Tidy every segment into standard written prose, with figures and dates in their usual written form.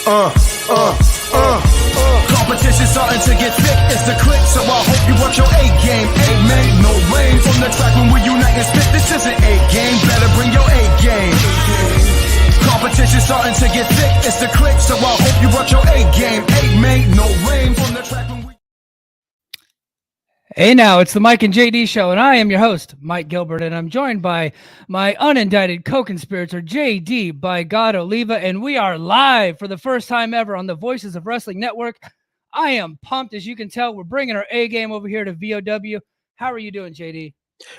Competition starting to get thick, it's the click, so I hope you watch your A game. Amen, no rain from the track when we unite and spit. This isn't A game, better bring your A game. Competition starting to get thick, it's the click, so I hope you watch your A game. Amen, no rain from the track when we... Hey now, it's the Mike and JD show, and I am your host, Mike Gilbert, and I'm joined by my unindicted co-conspirator, JD by God Oliva, and we are live for the first time ever on the Voices of Wrestling Network. I am pumped. As you can tell, we're bringing our A game over here to VOW. How are you doing, JD?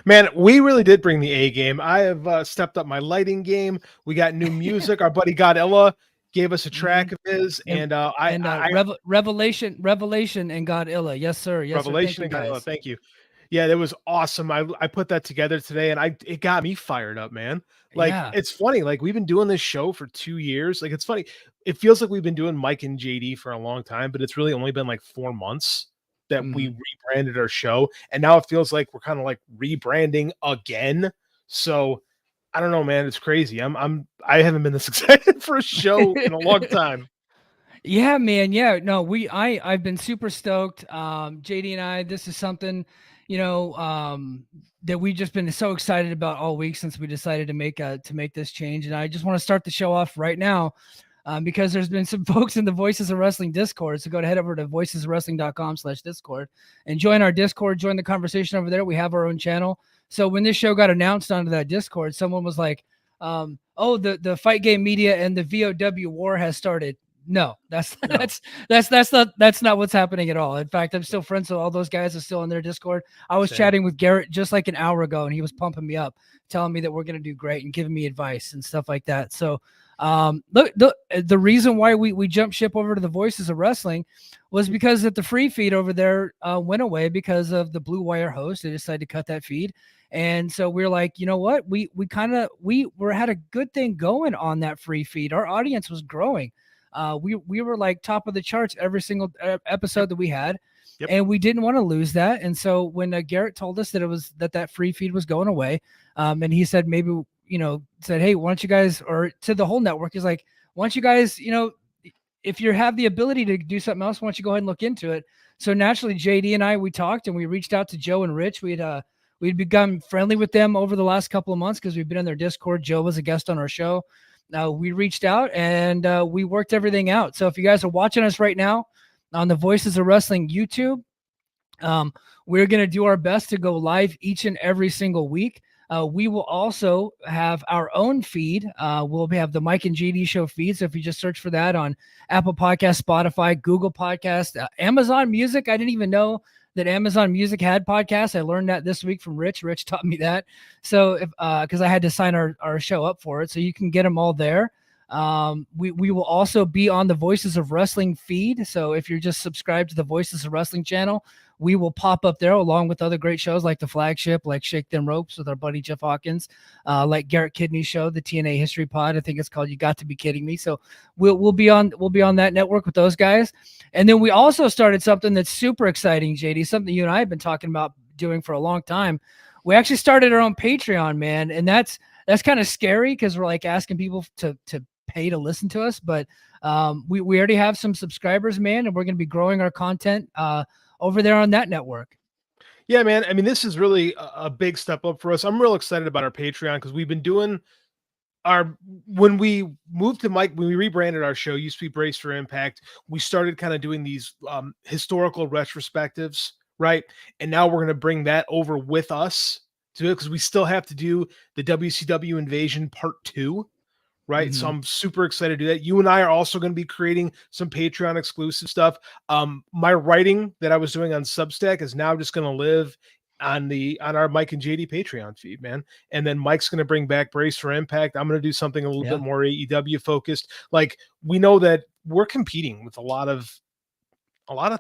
Man, we really did bring the A game. I have stepped up my lighting game. We got new music. Our buddy Godilla gave us a track of his, Revelation and Godilla. Yes, sir. Yes, Revelation sir. and Godilla. Thank you. Yeah, that was awesome. I put that together today, and it got me fired up, man. It's funny. Like, we've been doing this show for 2 years. Like, it's funny. It feels like we've been doing Mike and JD for a long time, but it's really only been like 4 months that we rebranded our show, and now it feels like we're kind of like rebranding again. So I don't know, man. It's crazy. I haven't been this excited for a show in a long time. Yeah, man. Yeah, no, I've been super stoked. JD and I, this is something, that we've just been so excited about all week since we decided to make this change. And I just want to start the show off right now. Because there's been some folks in the Voices of Wrestling Discord. So head over to voicesofwrestling.com/Discord and join our Discord, join the conversation over there. We have our own channel. So when this show got announced onto that Discord, someone was like, the Fight Game Media and the VOW war has started. No, that's not what's happening at all. In fact, I'm still friends with all those guys are still in their Discord. I was chatting with Garrett just like an hour ago, and he was pumping me up, telling me that we're going to do great and giving me advice and stuff like that. So look, the reason why we jumped ship over to the Voices of Wrestling was because that the free feed over there went away because of the Blue Wire host. They decided to cut that feed. And so we're like, you know what? We had a good thing going on that free feed. Our audience was growing. We were like top of the charts every single episode that we had. Yep. And we didn't want to lose that. And so when Garrett told us that that free feed was going away, and he said, maybe, said, hey, why don't you guys, or to the whole network, is like, why don't you guys, if you have the ability to do something else, why don't you go ahead and look into it? So naturally, JD and I, we talked and we reached out to Joe and Rich. We'd become friendly with them over the last couple of months because we've been in their Discord. Joe was a guest on our show. We reached out and we worked everything out. So if you guys are watching us right now on the Voices of Wrestling YouTube, we're going to do our best to go live each and every single week. We will also have our own feed. We'll have the Mike and JD show feed. So if you just search for that on Apple Podcasts, Spotify, Google Podcasts, Amazon Music. I didn't even know that Amazon Music had podcasts. I learned that this week from Rich. Rich taught me that. So because I had to sign our show up for it. So you can get them all there. We will also be on the Voices of Wrestling feed. So if you're just subscribed to the Voices of Wrestling channel, we will pop up there along with other great shows like The Flagship, like Shake Them Ropes with our buddy Jeff Hawkins, like Garrett Kidney's show, the TNA History Pod. I think it's called You Got to Be Kidding Me. So we'll be on that network with those guys. And then we also started something that's super exciting, JD, something you and I have been talking about doing for a long time. We actually started our own Patreon, man, and that's kind of scary because we're like asking people to pay to listen to us, but we already have some subscribers, man, and we're going to be growing our content over there on that network. Yeah, man. I mean, this is really a big step up for us. I'm real excited about our Patreon because we've been doing when we moved to Mike, when we rebranded our show, used to be Brace for Impact, we started kind of doing these historical retrospectives, right? And now we're going to bring that over with us to it because we still have to do the WCW Invasion Part 2. Right. Mm-hmm. So I'm super excited to do that. You and I are also going to be creating some Patreon exclusive stuff. My writing that I was doing on Substack is now just going to live on our Mike and JD Patreon feed, man. And then Mike's going to bring back Brace for Impact. I'm going to do something a little bit more AEW focused. Like, we know that we're competing with a lot of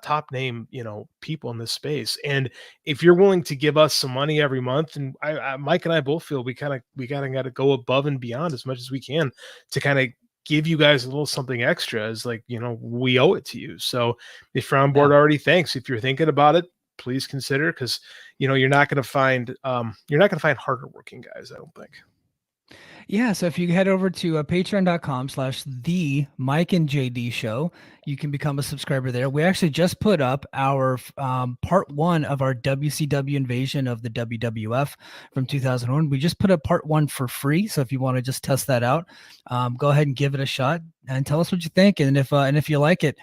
top name, people in this space. And if you're willing to give us some money every month, and Mike and I both feel we got to go above and beyond as much as we can to kind of give you guys a little something extra, as like, we owe it to you. So if you're on board already, thanks. If you're thinking about it, please consider, because you're not going to find harder working guys, I don't think. Yeah, so if you head over to patreon.com/the Mike and JD show, you can become a subscriber there. We actually just put up our part one of our WCW invasion of the WWF from 2001. We just put up part one for free. So if you want to just test that out, go ahead and give it a shot and tell us what you think. And if you like it,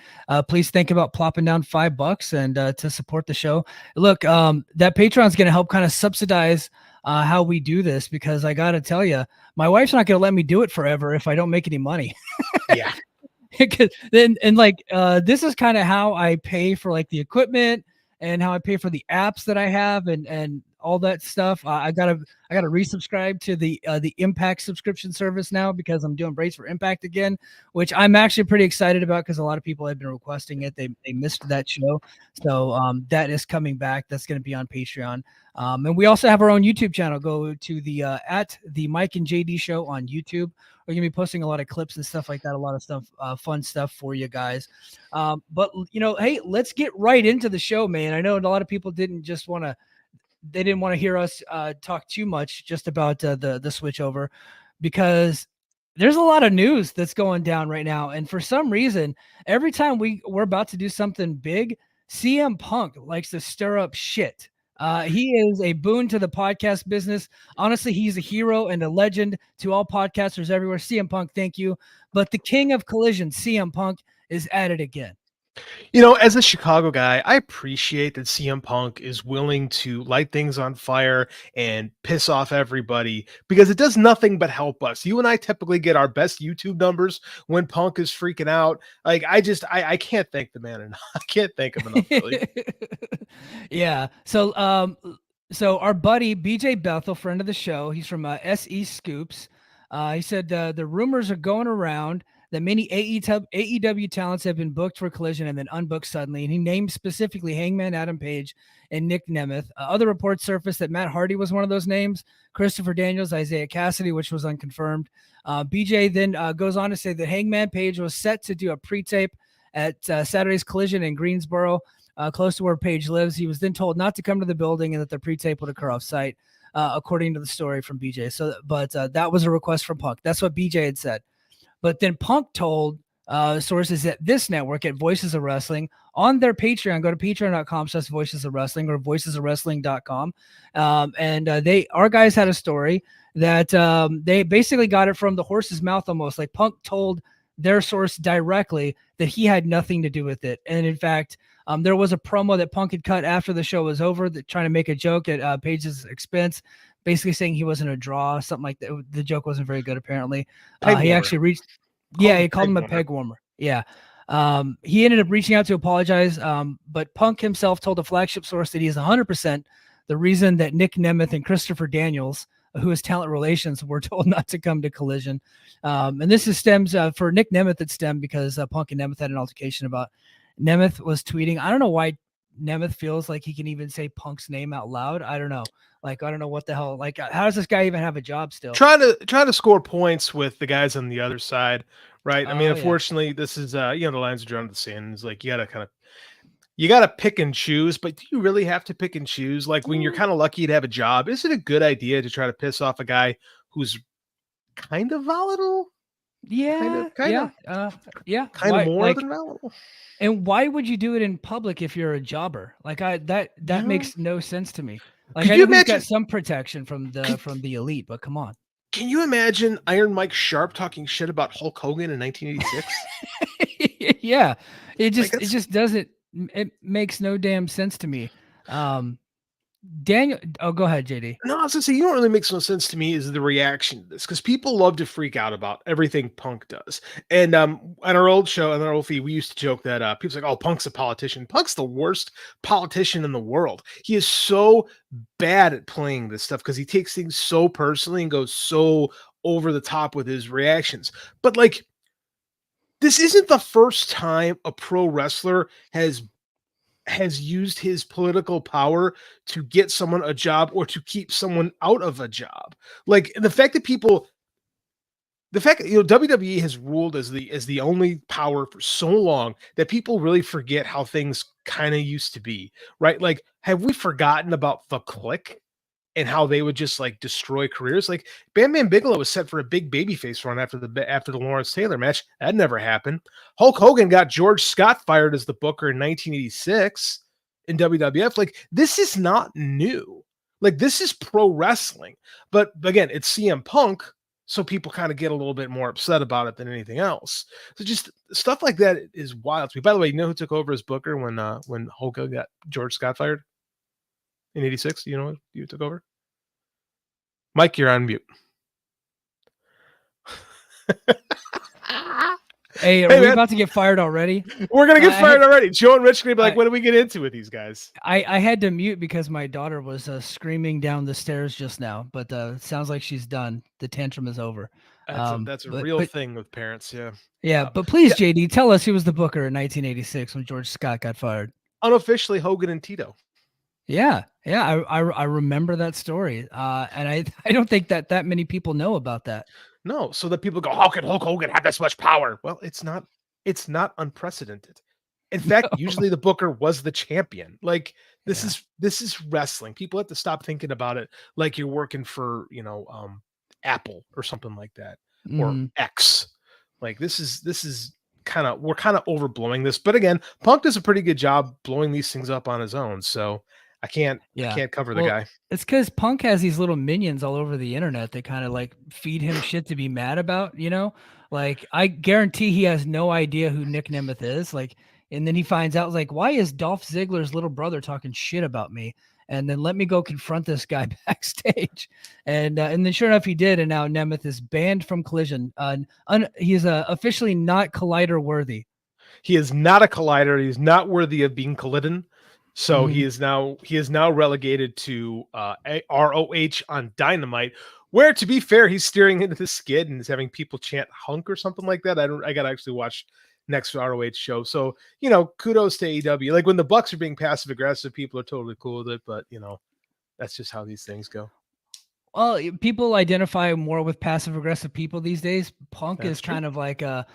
please think about plopping down $5 and to support the show. Look, that Patreon is going to help kind of subsidize how we do this, because I got to tell you, my wife's not going to let me do it forever if I don't make any money. Yeah. Then and like this is kind of how I pay for like the equipment and how I pay for the apps that I have and all that stuff. I gotta resubscribe to the Impact subscription service now because I'm doing Brace for Impact again, which I'm actually pretty excited about because a lot of people have been requesting it. They missed that show, so that is coming back. That's going to be on Patreon. And we also have our own YouTube channel. Go to the at the Mike and JD show on YouTube. We're gonna be posting a lot of clips and stuff like that, a lot of stuff, fun stuff for you guys. But hey, let's get right into the show, man. I know a lot of people didn't want to hear us talk too much just about the switch over, because there's a lot of news that's going down right now, and for some reason, every time we're about to do something big, CM Punk likes to stir up shit. He is a boon to the podcast business. Honestly, he's a hero and a legend to all podcasters everywhere. CM Punk, thank you. But the king of collision, CM Punk, is at it again. As a Chicago guy, I appreciate that CM Punk is willing to light things on fire and piss off everybody, because it does nothing but help us. You and I typically get our best YouTube numbers when Punk is freaking out. Like, I can't thank the man enough. I can't thank him enough, really. Yeah. So our buddy BJ Bethel, friend of the show, he's from SE Scoops. He said the rumors are going around that many AEW talents have been booked for Collision and then unbooked suddenly. And he named specifically Hangman Adam Page and Nick Nemeth. Other reports surfaced that Matt Hardy was one of those names, Christopher Daniels, Isaiah Cassidy, which was unconfirmed. BJ then goes on to say that Hangman Page was set to do a pre-tape at Saturday's Collision in Greensboro, close to where Page lives. He was then told not to come to the building and that the pre-tape would occur off-site, according to the story from BJ. But that was a request from Punk. That's what BJ had said. But then Punk told sources at this network, at Voices of Wrestling, on their Patreon, go to patreon.com/Voices of Wrestling or voicesofwrestling.com. And our guys had a story that they basically got it from the horse's mouth almost. Like Punk told their source directly that he had nothing to do with it. And in fact, there was a promo that Punk had cut after the show was over, trying to make a joke at Page's expense, basically saying he wasn't a draw, something like that. The joke wasn't very good, apparently. He actually reached, he called him a peg warmer. Yeah. He ended up reaching out to apologize, but Punk himself told a flagship source that he is 100% the reason that Nick Nemeth and Christopher Daniels, who is talent relations, were told not to come to Collision. And this stems for Nick Nemeth, it stemmed because Punk and Nemeth had an altercation about Nemeth was tweeting. I don't know why Nemeth feels like he can even say Punk's name out loud. I don't know. Like, I don't know what the hell. Like, how does this guy even have a job still? Try to score points with the guys on the other side, right? I mean, unfortunately, this is the lines are drawn in the sand. It's like you gotta pick and choose, but do you really have to pick and choose? Like, when you're kind of lucky to have a job, is it a good idea to try to piss off a guy who's kind of volatile? Yeah, kind of more than volatile. And why would you do it in public if you're a jobber? Like, that makes no sense to me. Like, I know he's got some protection from the elite, but come on. Can you imagine Iron Mike Sharp talking shit about Hulk Hogan in 1986? Yeah, it just doesn't. It makes no damn sense to me. Daniel, go ahead, JD. No, I was gonna say, you know what really makes no sense to me is the reaction to this, because people love to freak out about everything Punk does. And on our old show, on our old feed, we used to joke that people's like, "Oh, Punk's a politician." Punk's the worst politician in the world. He is so bad at playing this stuff because he takes things so personally and goes so over the top with his reactions. But like, this isn't the first time a pro wrestler has used his political power to get someone a job or to keep someone out of a job. Like, the fact that WWE has ruled as the only power for so long that people really forget how things kind of used to be, right? Like, have we forgotten about the Click? and how they would just like destroy careers. Like Bam Bam Bigelow was set for a big babyface run after the Lawrence Taylor match. That never happened. Hulk Hogan got George Scott fired as the booker in 1986 in WWF. Like this is not new. Like this is pro wrestling. But again, it's CM Punk, so people kind of get a little bit more upset about it than anything else. So just stuff like that is wild to me. By the way, you know who took over as booker when Hulk Hogan got George Scott fired? In 86, you know you took over? Mike, you're on mute. Hey, are we about to get fired already? We're going to get fired already. Joe and Rich are going to be like, what do we get into with these guys? I had to mute because my daughter was screaming down the stairs just now, but it sounds like she's done. The tantrum is over. That's a real thing with parents, yeah. Yeah, but please, JD, tell us who was the booker in 1986 when George Scott got fired. Unofficially, Hogan and Tito. Yeah, I remember that story, and I don't think that many people know about that. No, so that people go, how can Hulk Hogan have this much power? Well, it's not unprecedented. In fact, usually the booker was the champion. Like this is wrestling. People have to stop thinking about it like you're working for Apple or something like that, or X. Like this is we're kind of overblowing this. But again, Punk does a pretty good job blowing these things up on his own. So I can't cover the guy. It's because Punk has these little minions all over the internet that kind of like feed him shit to be mad about, Like I guarantee he has no idea who Nick Nemeth is. Like, and then he finds out like, why is Dolph Ziggler's little brother talking shit about me? And then let me go confront this guy backstage. And then sure enough, he did. And now Nemeth is banned from Collision. He's officially not Collider worthy. He is not a Collider. He's not worthy of being collided. So he is now relegated to ROH on Dynamite, where to be fair, he's steering into the skid and is having people chant hunk or something like that. I got to actually watch next ROH show. So, kudos to AEW. Like when the Bucks are being passive aggressive, people are totally cool with it, but that's just how these things go. Well, people identify more with passive aggressive people these days. Punk is kind of like kind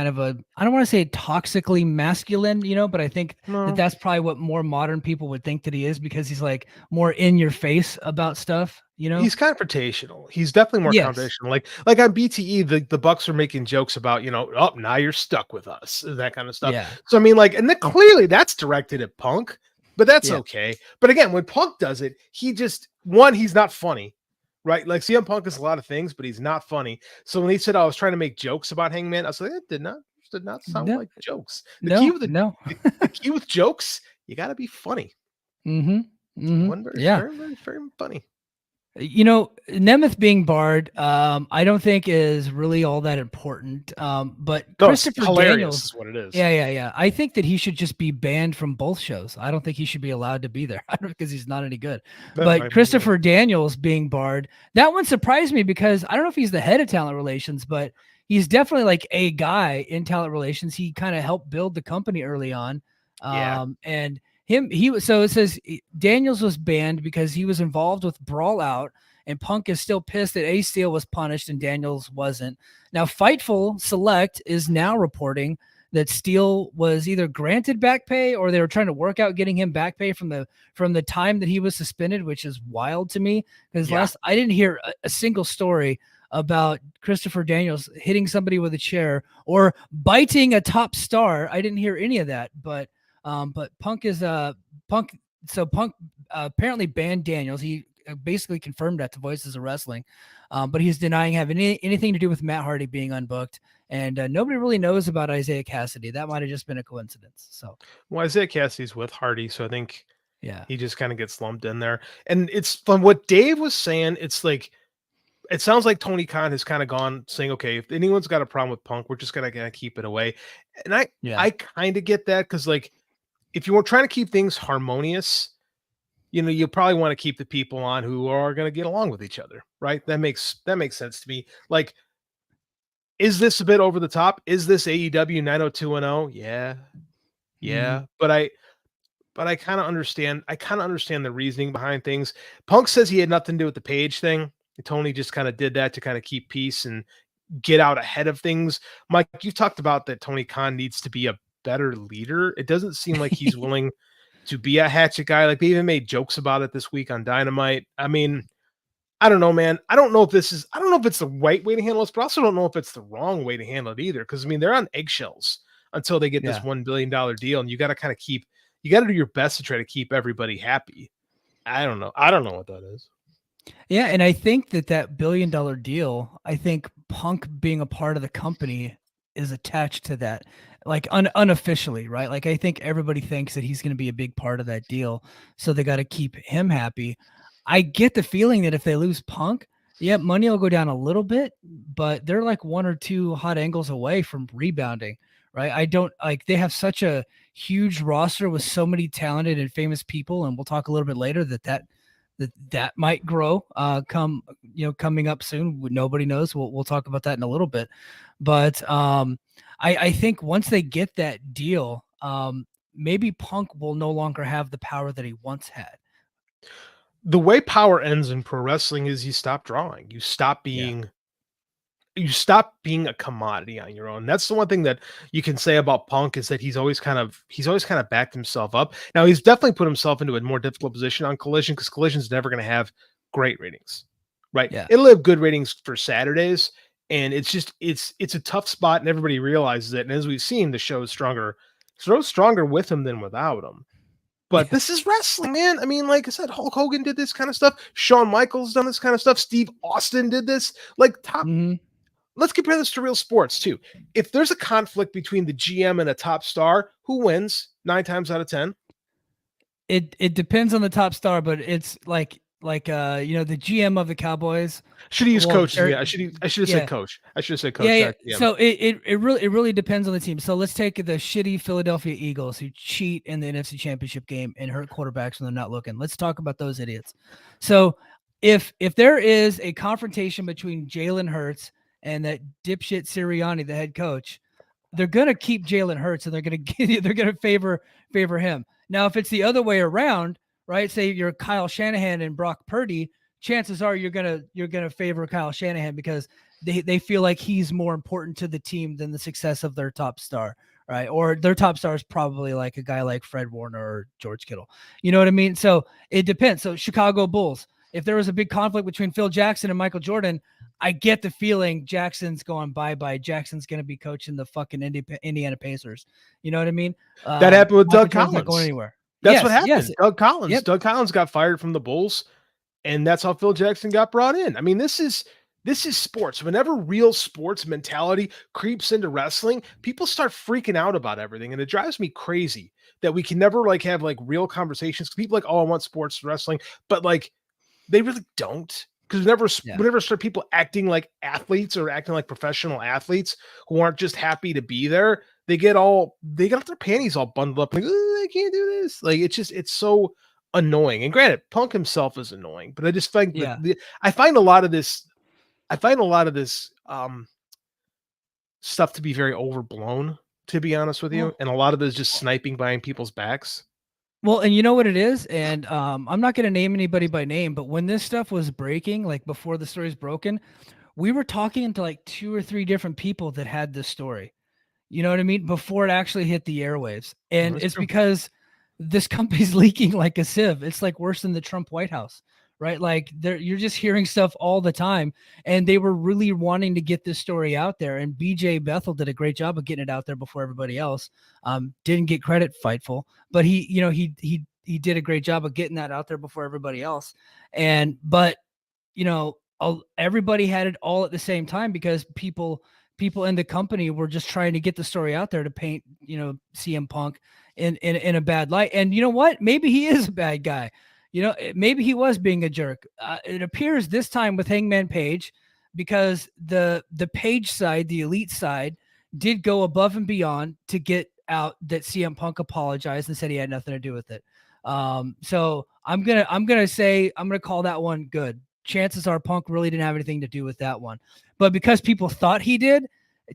of I don't want to say toxically masculine, but I think that's probably what more modern people would think that he is, because he's like more in your face about stuff, He's confrontational. He's definitely more confrontational. Like on BTE, the Bucks are making jokes about, oh, now you're stuck with us, that kind of stuff. Yeah. So I mean, and then clearly that's directed at Punk, but that's okay. But again, when Punk does it, he's not funny. Right, like CM Punk is a lot of things, but he's not funny. So when he said I was trying to make jokes about Hangman, I was like, it did not sound like jokes. The key with jokes, you got to be funny. Very, very funny. Nemeth being barred, I don't think is really all that important. But Christopher Daniels is what it is. Yeah. I think that he should just be banned from both shows. I don't think he should be allowed to be there because he's not any good. But Christopher Daniels being barred, that one surprised me because I don't know if he's the head of talent relations, but he's definitely like a guy in talent relations. He kind of helped build the company early on. And so it says Daniels was banned because he was involved with Brawl Out, and Punk is still pissed that Ace Steel was punished and Daniels wasn't. Now, Fightful Select is now reporting that Steel was either granted back pay or they were trying to work out getting him back pay from the time that he was suspended, which is wild to me because I didn't hear a single story about Christopher Daniels hitting somebody with a chair or biting a top star. I didn't hear any of that, but Punk apparently banned Daniels. He basically confirmed that to Voices of Wrestling, but he's denying having anything to do with Matt Hardy being unbooked. And nobody really knows about Isaiah Cassidy. That might have just been a coincidence. So, well, Isaiah Cassidy's with Hardy, so I think he just kind of gets lumped in there. And it's from what Dave was saying. It's like it sounds like Tony Khan has kind of gone saying, okay, if anyone's got a problem with Punk, we're just gonna keep it away. And I kind of get that because if you were trying to keep things harmonious, you probably want to keep the people on who are going to get along with each other, right? That makes sense to me. Like, is this a bit over the top? Is this AEW 90210? Yeah. But I kind of understand. I kind of understand the reasoning behind things. Punk says he had nothing to do with the Page thing. Tony just kind of did that to kind of keep peace and get out ahead of things. Mike, you talked about that Tony Khan needs to be a better leader. It doesn't seem like he's willing to be a hatchet guy. Like they even made jokes about it this week on Dynamite. I mean, I don't know, man. I don't know if it's the right way to handle this, but I also don't know if it's the wrong way to handle it either. Because I mean, they're on eggshells until they get this $1 billion deal, and you got to do your best to try to keep everybody happy. I don't know. I don't know what that is. Yeah, and I think that $1 billion deal, I think Punk being a part of the company is attached to that, like unofficially, right? Like I think everybody thinks that he's going to be a big part of that deal, so they got to keep him happy. I get the feeling that if they lose Punk, yeah, money will go down a little bit, but they're like 1 or 2 hot angles away from rebounding, right? I don't like they have such a huge roster with so many talented and famous people, and we'll talk a little bit later that might grow coming up soon. Nobody knows. We'll talk about that in a little bit, but I think once they get that deal, maybe Punk will no longer have the power that he once had. The way power ends in pro wrestling is you stop drawing. You stop being a commodity on your own. That's the one thing that you can say about Punk is that he's always kind of backed himself up. Now he's definitely put himself into a more difficult position on Collision because Collision's never going to have great ratings, right? Yeah. It'll have good ratings for Saturdays, and it's a tough spot, and everybody realizes it. And as we've seen, the show is stronger with him than without him. But this is wrestling, man. I mean, like I said, Hulk Hogan did this kind of stuff. Shawn Michaels done this kind of stuff. Steve Austin did this. Like top. Mm-hmm. Let's compare this to real sports too. If there's a conflict between the GM and a top star, who wins 9 times out of 10? It depends on the top star, but it's like the GM of the Cowboys. Should have used coach. Yeah, I should have said coach. I should have said coach. Yeah. So it really depends on the team. So let's take the shitty Philadelphia Eagles who cheat in the NFC Championship game and hurt quarterbacks when they're not looking. Let's talk about those idiots. So if there is a confrontation between Jalen Hurts and that dipshit Sirianni, the head coach, they're gonna keep Jalen Hurts and they're gonna favor him. Now, if it's the other way around, right? Say you're Kyle Shanahan and Brock Purdy, chances are you're gonna favor Kyle Shanahan because they feel like he's more important to the team than the success of their top star, right? Or their top star is probably like a guy like Fred Warner or George Kittle. You know what I mean? So it depends. So Chicago Bulls, if there was a big conflict between Phil Jackson and Michael Jordan, I get the feeling Jackson's going bye-bye. Jackson's going to be coaching the fucking Indiana Pacers. You know what I mean? That happened with Doug Collins. Not going anywhere. That's what happened. Yes. Doug Collins. Yep. Doug Collins got fired from the Bulls, and that's how Phil Jackson got brought in. I mean, this is sports. Whenever real sports mentality creeps into wrestling, people start freaking out about everything, and it drives me crazy that we can never have real conversations. People I want sports wrestling, but they really don't. Because whenever start people acting like athletes or acting like professional athletes who aren't just happy to be there, they got their panties all bundled up. Like, I can't do this. It's so annoying. And granted, Punk himself is annoying, but I just think I find a lot of this stuff to be very overblown, to be honest with you. And a lot of it is just sniping behind people's backs. Well, and you know what it is? And I'm not going to name anybody by name, but when this stuff was breaking, before the story's broken, we were talking to 2 or 3 different people that had this story. You know what I mean? Before it actually hit the airwaves. And it's because this company's leaking like a sieve. It's worse than the Trump White House, right? You're just hearing stuff all the time. And they were really wanting to get this story out there. And BJ Bethel did a great job of getting it out there before everybody else. Didn't get credit, Fightful, but he did a great job of getting that out there before everybody else. But everybody had it all at the same time because people in the company were just trying to get the story out there to paint, CM Punk in a bad light. And you know what? Maybe he is a bad guy. Maybe he was being a jerk. It appears this time with Hangman Page, because the Page side, the elite side, did go above and beyond to get out that CM Punk apologized and said he had nothing to do with it. So I'm gonna call that one good. Chances are Punk really didn't have anything to do with that one. But because people thought he did,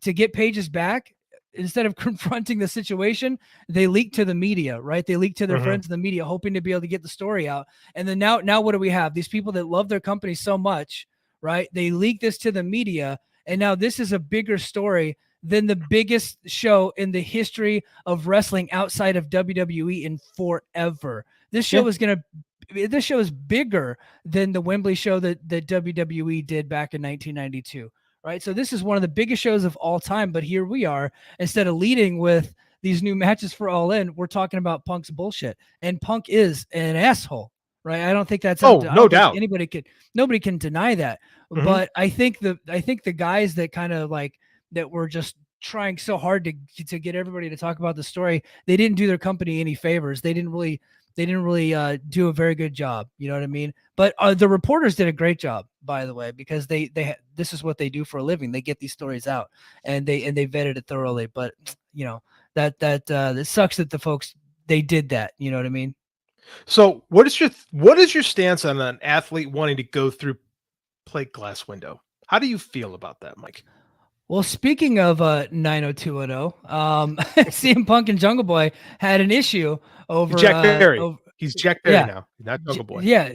to get Page's back, instead of confronting the situation, they leaked to the media, right? They leaked to their friends in the media, hoping to be able to get the story out. And then now what do we have? These people that love their company so much, right? They leak this to the media. And now this is a bigger story than the biggest show in the history of wrestling outside of WWE in forever. This show is bigger than the Wembley show that WWE did back in 1992. Right. So this is one of the biggest shows of all time. But here we are, instead of leading with these new matches for All In, we're talking about Punk's bullshit. And Punk is an asshole. Right. I don't think that's no doubt. Nobody can deny that. Mhm. But I think the guys that kind of like that were just trying so hard to get everybody to talk about the story, they didn't do their company any favors. They didn't really do a very good job. You know what I mean? But the reporters did a great job, by the way, because this is what they do for a living. They get these stories out and they vetted it thoroughly. But you know, that it sucks that the folks, they did that. You know what I mean? So what is your stance on an athlete wanting to go through plate glass window? How do you feel about that, Mike? Well, speaking of 90210, CM Punk and Jungle Boy had an issue over Jack Perry. He's Jack Perry now, not Jungle Boy. Yeah,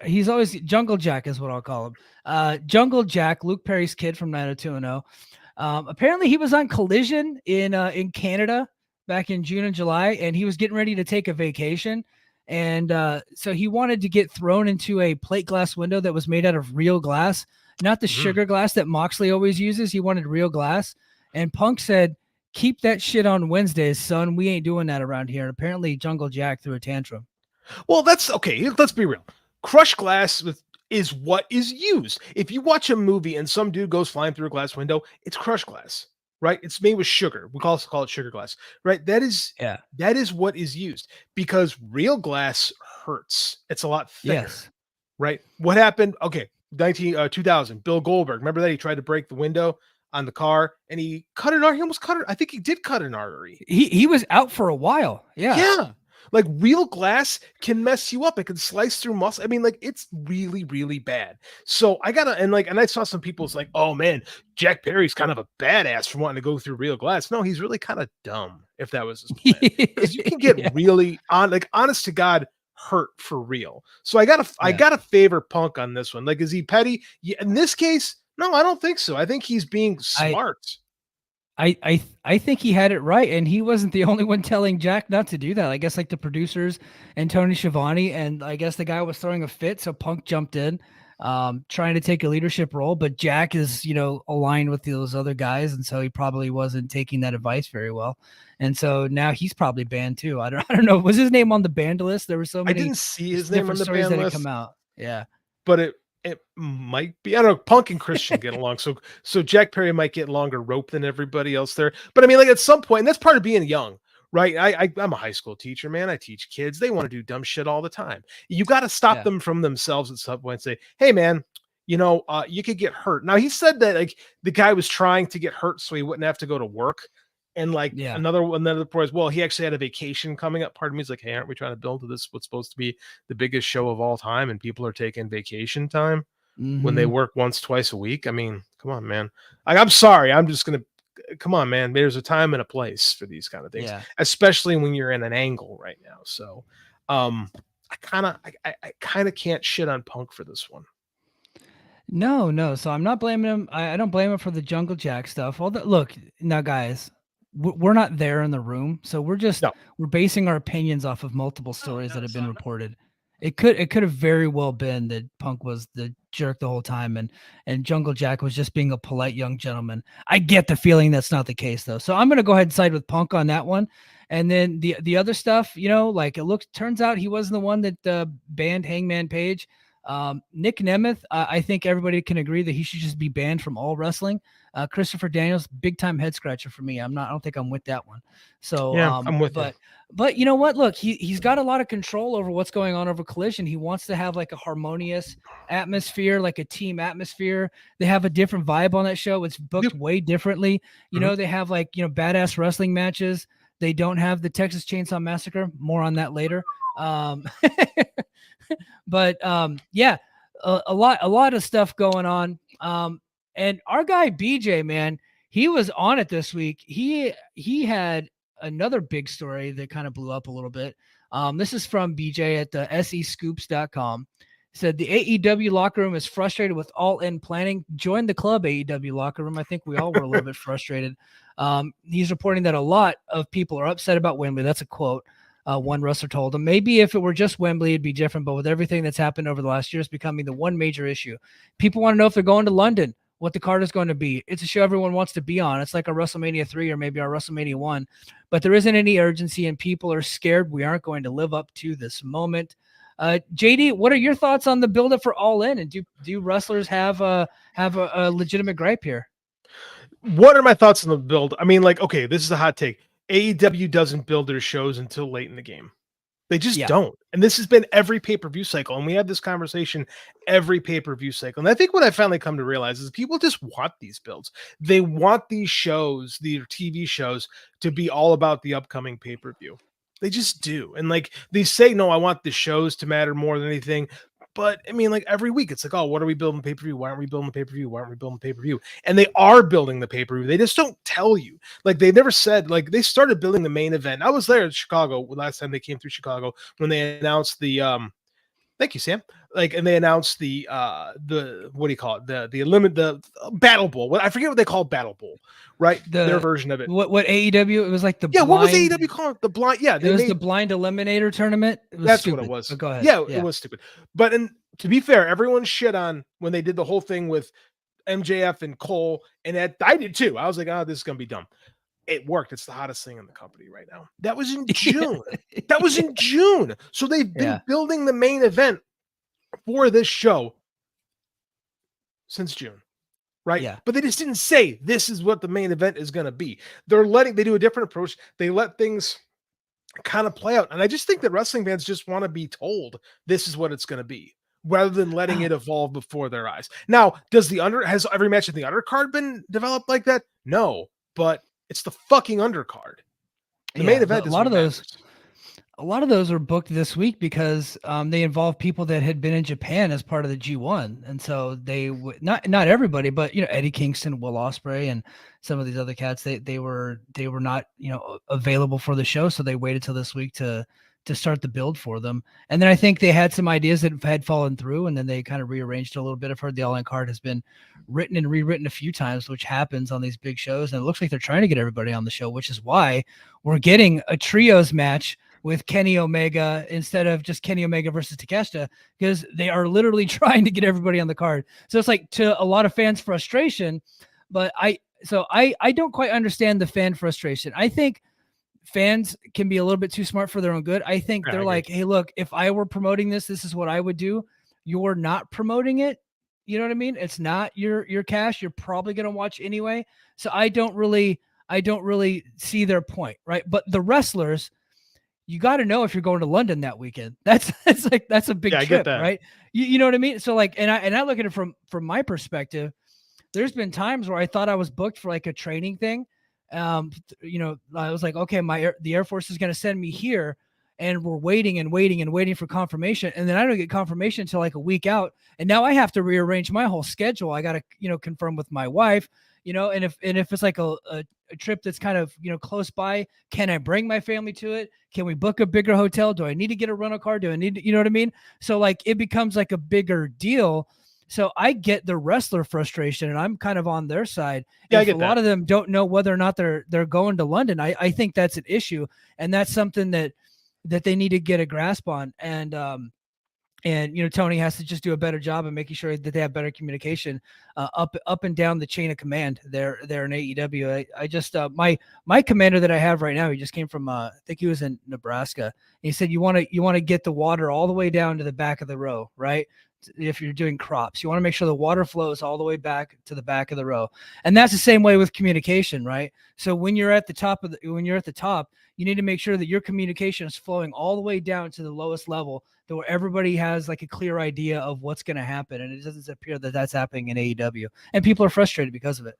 he's always Jungle Jack is what I'll call him. Jungle Jack, Luke Perry's kid from 90210. Apparently, he was on Collision in Canada back in June and July, and he was getting ready to take a vacation. And so he wanted to get thrown into a plate glass window that was made out of real glass, not the sugar glass that Moxley always uses. He wanted real glass. And Punk said, "Keep that shit on Wednesdays, son. We ain't doing that around here." And apparently Jungle Jack threw a tantrum. Well, that's okay. Let's be real. Crushed glass is what is used. If you watch a movie and some dude goes flying through a glass window, it's crushed glass, right? It's made with sugar. We call it sugar glass, right? That is what is used, because real glass hurts. It's a lot thicker, right? What happened? Okay, 2000, Bill Goldberg. Remember that? He tried to break the window on the car and he cut an artery. He almost cut it. I think he did cut an artery. He was out for a while. Yeah. Like real glass can mess you up. It can slice through muscle. I mean, like it's really, really bad. So I I saw some people's like, oh man, Jack Perry's kind of a badass for wanting to go through real glass. No, he's really kind of dumb if that was his plan. Because you can get really honest to God hurt for real. So I gotta favor Punk on this one. Like, is he petty? Yeah, in this case, no, I don't think so. I think he's being smart. I think he had it right, and he wasn't the only one telling Jack not to do that. I guess like the producers and Tony Schiavone, and I guess the guy was throwing a fit, so Punk jumped in, trying to take a leadership role. But Jack is, aligned with those other guys, and so he probably wasn't taking that advice very well. And so now he's probably banned too. I don't know. Was his name on the banned list? There were so many. I didn't see his name on the stories banned that list. had come out. Yeah, but it might be. I don't know. Punk and Christian get along, so Jack Perry might get longer rope than everybody else there. But I mean, like at some point, and that's part of being young, right? I'm a high school teacher, man. I teach kids. They want to do dumb shit all the time. You got to stop them from themselves at some point and say, "Hey, man, you could get hurt." Now he said that like the guy was trying to get hurt so he wouldn't have to go to work. And another point is, well, he actually had a vacation coming up. Part of me is like, hey, aren't we trying to build to this what's supposed to be the biggest show of all time, and people are taking vacation time when they work once, twice a week? I mean, come on, man. I'm sorry. I'm just gonna come on, man. There's a time and a place for these kind of things, especially when you're in an angle right now. So, I kind of can't shit on Punk for this one. No. So I'm not blaming him. I don't blame him for the Jungle Jack stuff. Look now, guys. We're not there in the room, so we're basing our opinions off of multiple stories that have been reported. It could have very well been that Punk was the jerk the whole time, and Jungle Jack was just being a polite young gentleman. I get the feeling that's not the case though, so I'm gonna go ahead and side with Punk on that one. And then the other stuff, like turns out he wasn't the one that banned Hangman Page. Nick Nemeth, I think everybody can agree that he should just be banned from all wrestling. Christopher Daniels, big time head scratcher for me. I don't think I'm with that one. So I'm with you. But you know what? Look, he's got a lot of control over what's going on over Collision. He wants to have like a harmonious atmosphere, like a team atmosphere. They have a different vibe on that show. It's booked way differently. They have like, badass wrestling matches. They don't have the Texas Chainsaw Massacre. More on that later. But a lot of stuff going on. And our guy BJ, man, he was on it this week. He had another big story that kind of blew up a little bit. This is from BJ at the SEScoops.com. Said the AEW locker room is frustrated with All In planning. Join the club, AEW locker room. I think we all were a little bit frustrated. He's reporting that a lot of people are upset about Wembley. That's a quote. One wrestler told him, maybe if it were just Wembley, it'd be different. But with everything that's happened over the last year, it's becoming the one major issue. People want to know if they're going to London, what the card is going to be. It's a show everyone wants to be on. It's like a WrestleMania 3 or maybe our WrestleMania 1, but there isn't any urgency and people are scared we aren't going to live up to this moment. JD, what are your thoughts on the buildup for All In? And do wrestlers have a legitimate gripe here? What are my thoughts on the build? I mean, like, okay, this is a hot take. AEW doesn't build their shows until late in the game. They just don't. And this has been every pay-per-view cycle. And we have this conversation every pay-per-view cycle. And I think what I finally come to realize is people just want these builds. They want these shows, these TV shows, to be all about the upcoming pay-per-view. They just do. And like they say, no, I want the shows to matter more than anything. But I mean, like every week, it's like, oh, what are we building pay-per-view? Why aren't we building the pay-per-view? Why aren't we building the pay-per-view? And they are building the pay-per-view. They just don't tell you. Like they never said, like they started building the main event. I was there in Chicago last time they came through Chicago when they announced the thank you, Sam. Like, and they announced the what do you call it? The Battle Bowl. What I forget what they call Battle Bowl, right? Their version of it. What AEW? It was like the blind, what was AEW called? The blind, yeah. It was the blind eliminator tournament. That's stupid, what it was. Go ahead. Yeah, it was stupid. But to be fair, everyone shit on when they did the whole thing with MJF and Cole, and I did too. I was like, oh, this is gonna be dumb. It worked. It's the hottest thing in the company right now. That was in June. That was in June. So they've been building the main event for this show since June, right? Yeah. But they just didn't say this is what the main event is going to be. They do a different approach. They let things kind of play out. And I just think that wrestling fans just want to be told this is what it's going to be, rather than letting it evolve before their eyes. Now, has every match in the undercard been developed like that? No, but it's the fucking undercard. The main event is a lot of those are booked this week because they involve people that had been in Japan as part of the G1, and so they would not everybody, but Eddie Kingston, Will Ospreay, and some of these other cats they were not available for the show, so they waited till this week to start the build for them. And then I think they had some ideas that had fallen through, and then they kind of rearranged it a little bit. I've heard the All In card has been written and rewritten a few times, which happens on these big shows. And it looks like they're trying to get everybody on the show, which is why we're getting a trios match with Kenny Omega instead of just Kenny Omega versus Takeshita, because they are literally trying to get everybody on the card. So it's like, to a lot of fans' frustration, but I don't quite understand the fan frustration. I think fans can be a little bit too smart for their own good. I think they're like, hey, look, if I were promoting this is what I would do. You're not promoting it. You know what I mean? It's not your cash. You're probably going to watch anyway. So I don't really see their point, right? But the wrestlers, you got to know if you're going to London that weekend. That's a big trip, right? You know what I mean? So like, and I look at it from my perspective. There's been times where I thought I was booked for like a training thing. I was like, okay, the Air Force is going to send me here, and we're waiting for confirmation. And then I don't get confirmation until like a week out. And now I have to rearrange my whole schedule. I got to, confirm with my wife, and if it's like a trip that's kind of, close by, can I bring my family to it? Can we book a bigger hotel? Do I need to get a rental car? Do I need to, you know what I mean? So like, it becomes like a bigger deal. So I get the wrestler frustration, and I'm kind of on their side. Yeah, I get that. A lot of them don't know whether or not they're going to London. I think that's an issue, and that's something that they need to get a grasp on. And Tony has to just do a better job of making sure that they have better communication up and down the chain of command there in AEW. I just my commander that I have right now, he just came from I think he was in Nebraska. He said you want to get the water all the way down to the back of the row, right? If you're doing crops, you want to make sure the water flows all the way back to the back of the row. And that's the same way with communication, right? So when you're at the top, you need to make sure that your communication is flowing all the way down to the lowest level, to where everybody has like a clear idea of what's going to happen. And it doesn't appear that that's happening in AEW, and people are frustrated because of it.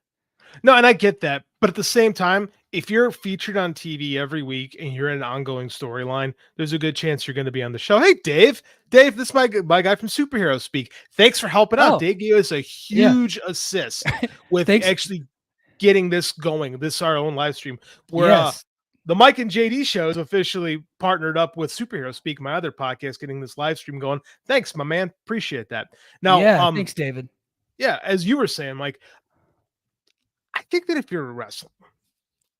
No, and I get that. But at the same time, if you're featured on TV every week and you're in an ongoing storyline, there's a good chance you're going to be on the show. Hey, Dave, this is my guy from Superhero Speak. Thanks for helping out. Dave gave us a huge assist with actually getting this going. This is our own live stream. the Mike and JD show is officially partnered up with Superhero Speak, my other podcast, getting this live stream going. Thanks, my man. Appreciate that. Now, Yeah, thanks, David. Yeah, as you were saying, Mike, I think that if you're a wrestler,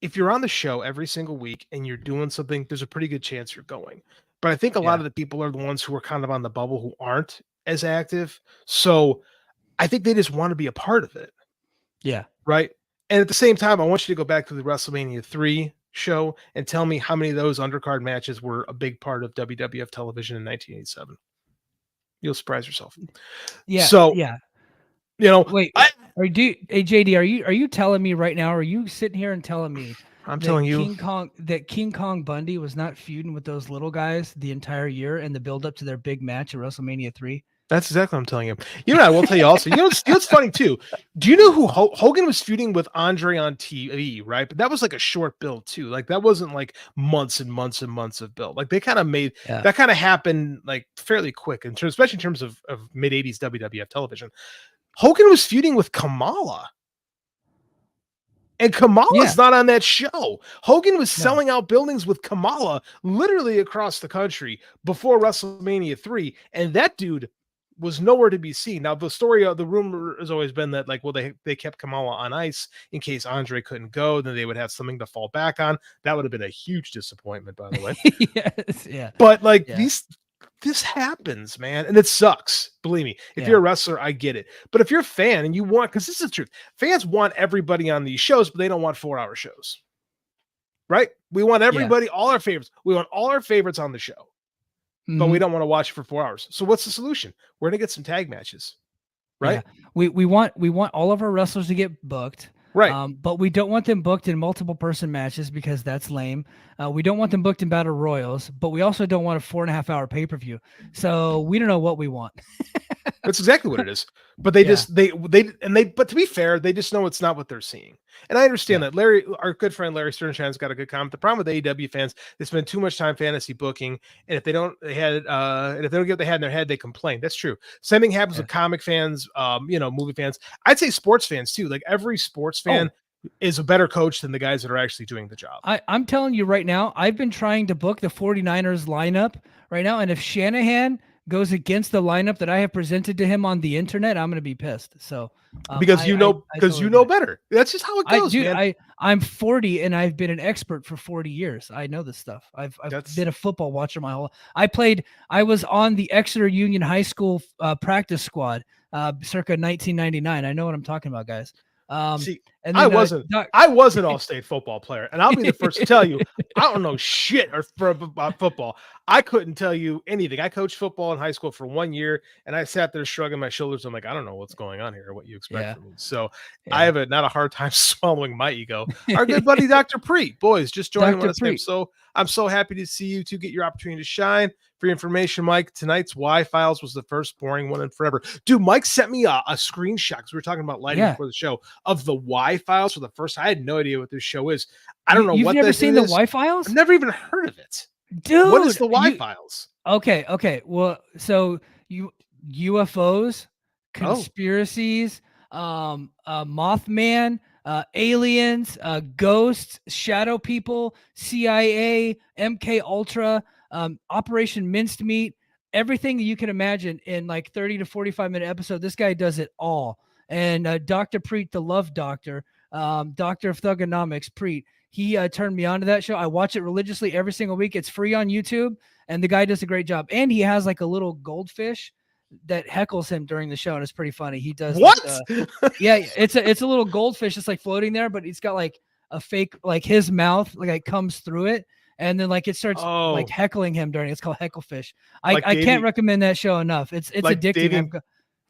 if you're on the show every single week and you're doing something, there's a pretty good chance you're going. But I think a lot of the people are the ones who are kind of on the bubble who aren't as active. So I think they just want to be a part of it. Yeah. Right. And at the same time, I want you to go back to the WrestleMania 3 show and tell me how many of those undercard matches were a big part of WWF television in 1987. You'll surprise yourself. Yeah. So, yeah. Wait, hey, JD, are you telling me right now? Are you sitting here and telling me I'm telling you King Kong Bundy was not feuding with those little guys the entire year and the build up to their big match at WrestleMania 3? That's exactly what I'm telling you. I will tell you also, what's funny too? Do you know who Hogan was feuding with Andre on TV, right? But that was like a short build too. Like that wasn't like months and months and months of build. Like they kind of made that kind of happen like fairly quick especially in terms of mid 80s WWF television. Hogan was feuding with Kamala. And Kamala's not on that show. Hogan was selling out buildings with Kamala literally across the country before WrestleMania 3. And that dude was nowhere to be seen. Now, the rumor has always been that, they kept Kamala on ice in case Andre couldn't go. Then they would have something to fall back on. That would have been a huge disappointment, by the way. Yes, yeah. But, this happens, man, and it sucks. Believe me, if you're a wrestler, I get it. But if you're a fan and you want, because this is the truth, fans want everybody on these shows, but they don't want 4-hour shows, right? We want everybody, all our favorites. We want all our favorites on the show, but we don't want to watch it for 4 hours. So what's the solution? We're gonna get some tag matches, right? Yeah. We want all of our wrestlers to get booked. Right. But we don't want them booked in multiple person matches because that's lame. We don't want them booked in battle royals, but we also don't want a 4.5 hour pay-per-view. So we don't know what we want. That's exactly what it is. But but to be fair, they just know it's not what they're seeing. And I understand that our good friend Larry Sternshine got a good comment. The problem with AEW fans, they spend too much time fantasy booking, and if they don't get what they had in their head, they complain. That's true. Same thing happens with comic fans, movie fans. I'd say sports fans too. Like every sports fan is a better coach than the guys that are actually doing the job. I'm telling you right now, I've been trying to book the 49ers lineup right now, and if Shanahan goes against the lineup that I have presented to him on the internet, I'm going to be pissed. So because you know better. That's just how it goes, man. I'm 40 and I've been an expert for 40 years. I know this stuff. I've been a football watcher my whole. I was on the Exeter Union High School practice squad circa 1999. I know what I'm talking about, guys. And I wasn't an all-state football player, and I'll be the first to tell you, I don't know shit about football. I couldn't tell you anything. I coached football in high school for 1 year, and I sat there shrugging my shoulders. I'm like, I don't know what's going on here, or what you expect from me. So I have not a hard time swallowing my ego. Our good buddy Dr. Preet, boys, just joining us. I'm so happy to see you two get your opportunity to shine. For your information, Mike, tonight's Y Files was the first boring one in forever. Dude, Mike sent me a screenshot because we were talking about lighting before the show of the Y Files for the first. I had no idea what this show is. I don't know. You've never seen the Y Files? I've never even heard of it, dude. What is the Y Files? Okay. Well, so UFOs, conspiracies, Mothman, aliens, ghosts, shadow people, CIA, MK Ultra, Operation Minced Meat, everything that you can imagine in like 30 to 45-minute episode. This guy does it all. And Dr. Preet, the love doctor, Doctor of Thugonomics, Preet, he turned me on to that show. I watch it religiously every single week. It's free on YouTube, and the guy does a great job. And he has like a little goldfish that heckles him during the show, and it's pretty funny. He does what? It's a little goldfish that's like floating there, but it's got like a fake, like his mouth like comes through it, and then like it starts like heckling him during. It's called Hecklefish. I can't recommend that show enough. It's like addicting.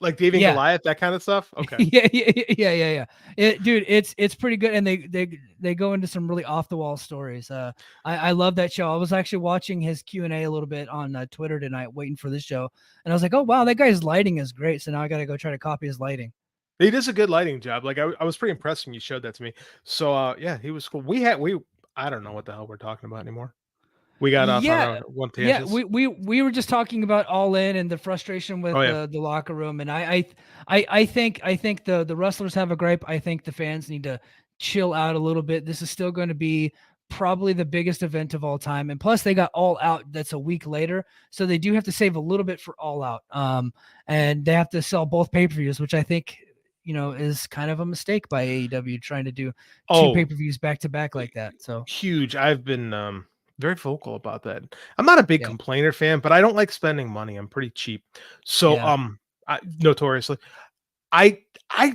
Like David and Goliath, that kind of stuff. Okay. Yeah. Dude, it's pretty good, and they go into some really off the wall stories. I love that show. I was actually watching his Q&A a little bit on Twitter tonight, waiting for this show, and I was like, oh wow, that guy's lighting is great. So now I got to go try to copy his lighting. He does a good lighting job. Like I was pretty impressed when you showed that to me. So he was cool. I don't know what the hell we're talking about anymore. We got off on one tangent. Yeah, we were just talking about All In and the frustration with the locker room, and I think the wrestlers have a gripe. I think the fans need to chill out a little bit. This is still going to be probably the biggest event of all time. And plus they got All Out. That's a week later. So they do have to save a little bit for All Out. And they have to sell both pay-per-views, which I think, is kind of a mistake by AEW trying to do two pay-per-views back to back like that. So huge. I've been, very vocal about that. I'm not a big complainer fan, but I don't like spending money. I'm pretty cheap. So, notoriously, I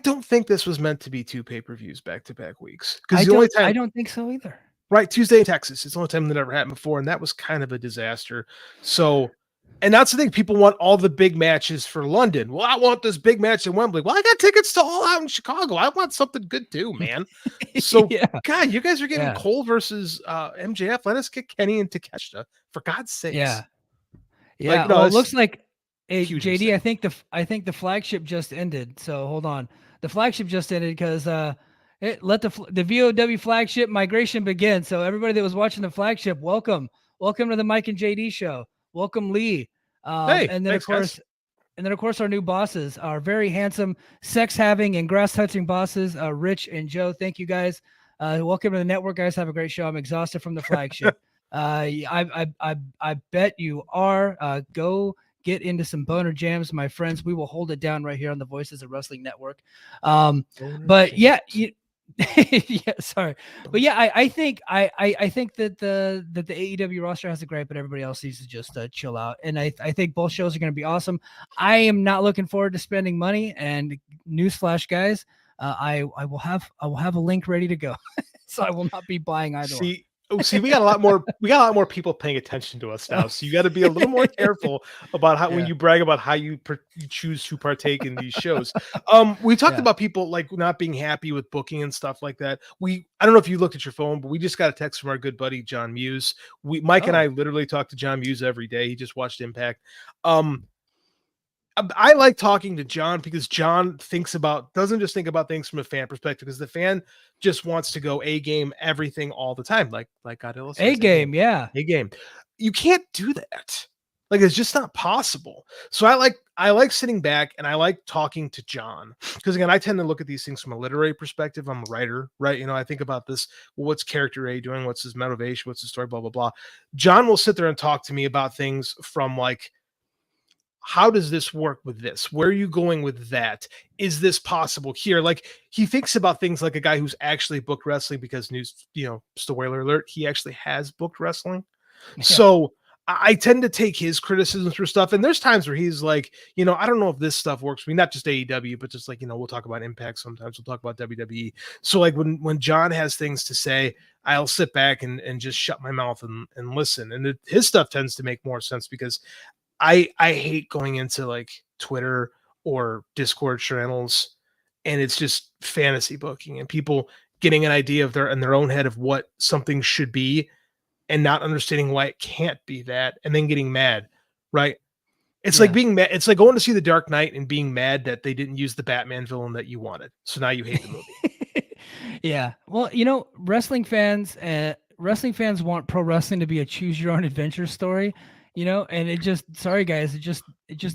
don't think this was meant to be two pay-per-views back-to-back weeks. Because I don't think so either. Right, Tuesday in Texas. It's the only time that ever happened before, and that was kind of a disaster. So, and that's the thing. People want all the big matches for London. Well, I want this big match in Wembley. Well, I got tickets to All Out in Chicago. I want something good too, man. So, God, you guys are getting Cole versus MJF. Let us get Kenny and Takeshita, for God's sakes. Yeah. Like, well, it looks like JD. Mistake. I think the flagship just ended. So hold on. The flagship just ended because let the VOW flagship migration begin. So everybody that was watching the flagship, welcome to the Mike and JD show. Welcome, Lee. And then of course our new bosses, our very handsome, sex-having and grass-touching bosses, Rich and Joe. Thank you guys. Welcome to the network, guys. Have a great show. I'm exhausted from the flagship. I bet you are. Go get into some boner jams, my friends. We will hold it down right here on the Voices of Wrestling Network. But yeah, sorry. But yeah, I think that the AEW roster has a great, but everybody else needs to just chill out. And I think both shows are going to be awesome. I am not looking forward to spending money. And newsflash, guys, I will have a link ready to go, so I will not be buying either one. See, we got a lot more people paying attention to us now. So you got to be a little more careful about how when you brag about how you choose to partake in these shows. We talked about people like not being happy with booking and stuff like that. I don't know if you looked at your phone, but we just got a text from our good buddy John Muse. Mike and I literally talk to John Muse every day. He just watched Impact. I like talking to John because John doesn't just think about things from a fan perspective, because the fan just wants to go A game everything all the time. Like Godzilla says, A game. A game. You can't do that. Like, it's just not possible. So I like sitting back and I like talking to John, because again, I tend to look at these things from a literary perspective. I'm a writer, right? I think about this. Well, what's character A doing? What's his motivation? What's the story? Blah, blah, blah. John will sit there and talk to me about things from like, how does this work with this? Where are you going with that? Is this possible here? Like, he thinks about things like a guy who's actually booked wrestling, because spoiler alert, he actually has booked wrestling. Yeah. So I tend to take his criticisms for stuff. And there's times where he's like, I don't know if this stuff works for me, not just AEW, but just like, we'll talk about Impact. Sometimes we'll talk about WWE. So like when John has things to say, I'll sit back and just shut my mouth and listen. And his stuff tends to make more sense, because I hate going into like Twitter or Discord channels, and it's just fantasy booking and people getting an idea of in their own head of what something should be and not understanding why it can't be that, and then getting mad, right? It's like being mad. It's like going to see The Dark Knight and being mad that they didn't use the Batman villain that you wanted. So now you hate the movie. Yeah. Well, wrestling fans want pro wrestling to be a choose your own adventure story. And it just, sorry guys, it just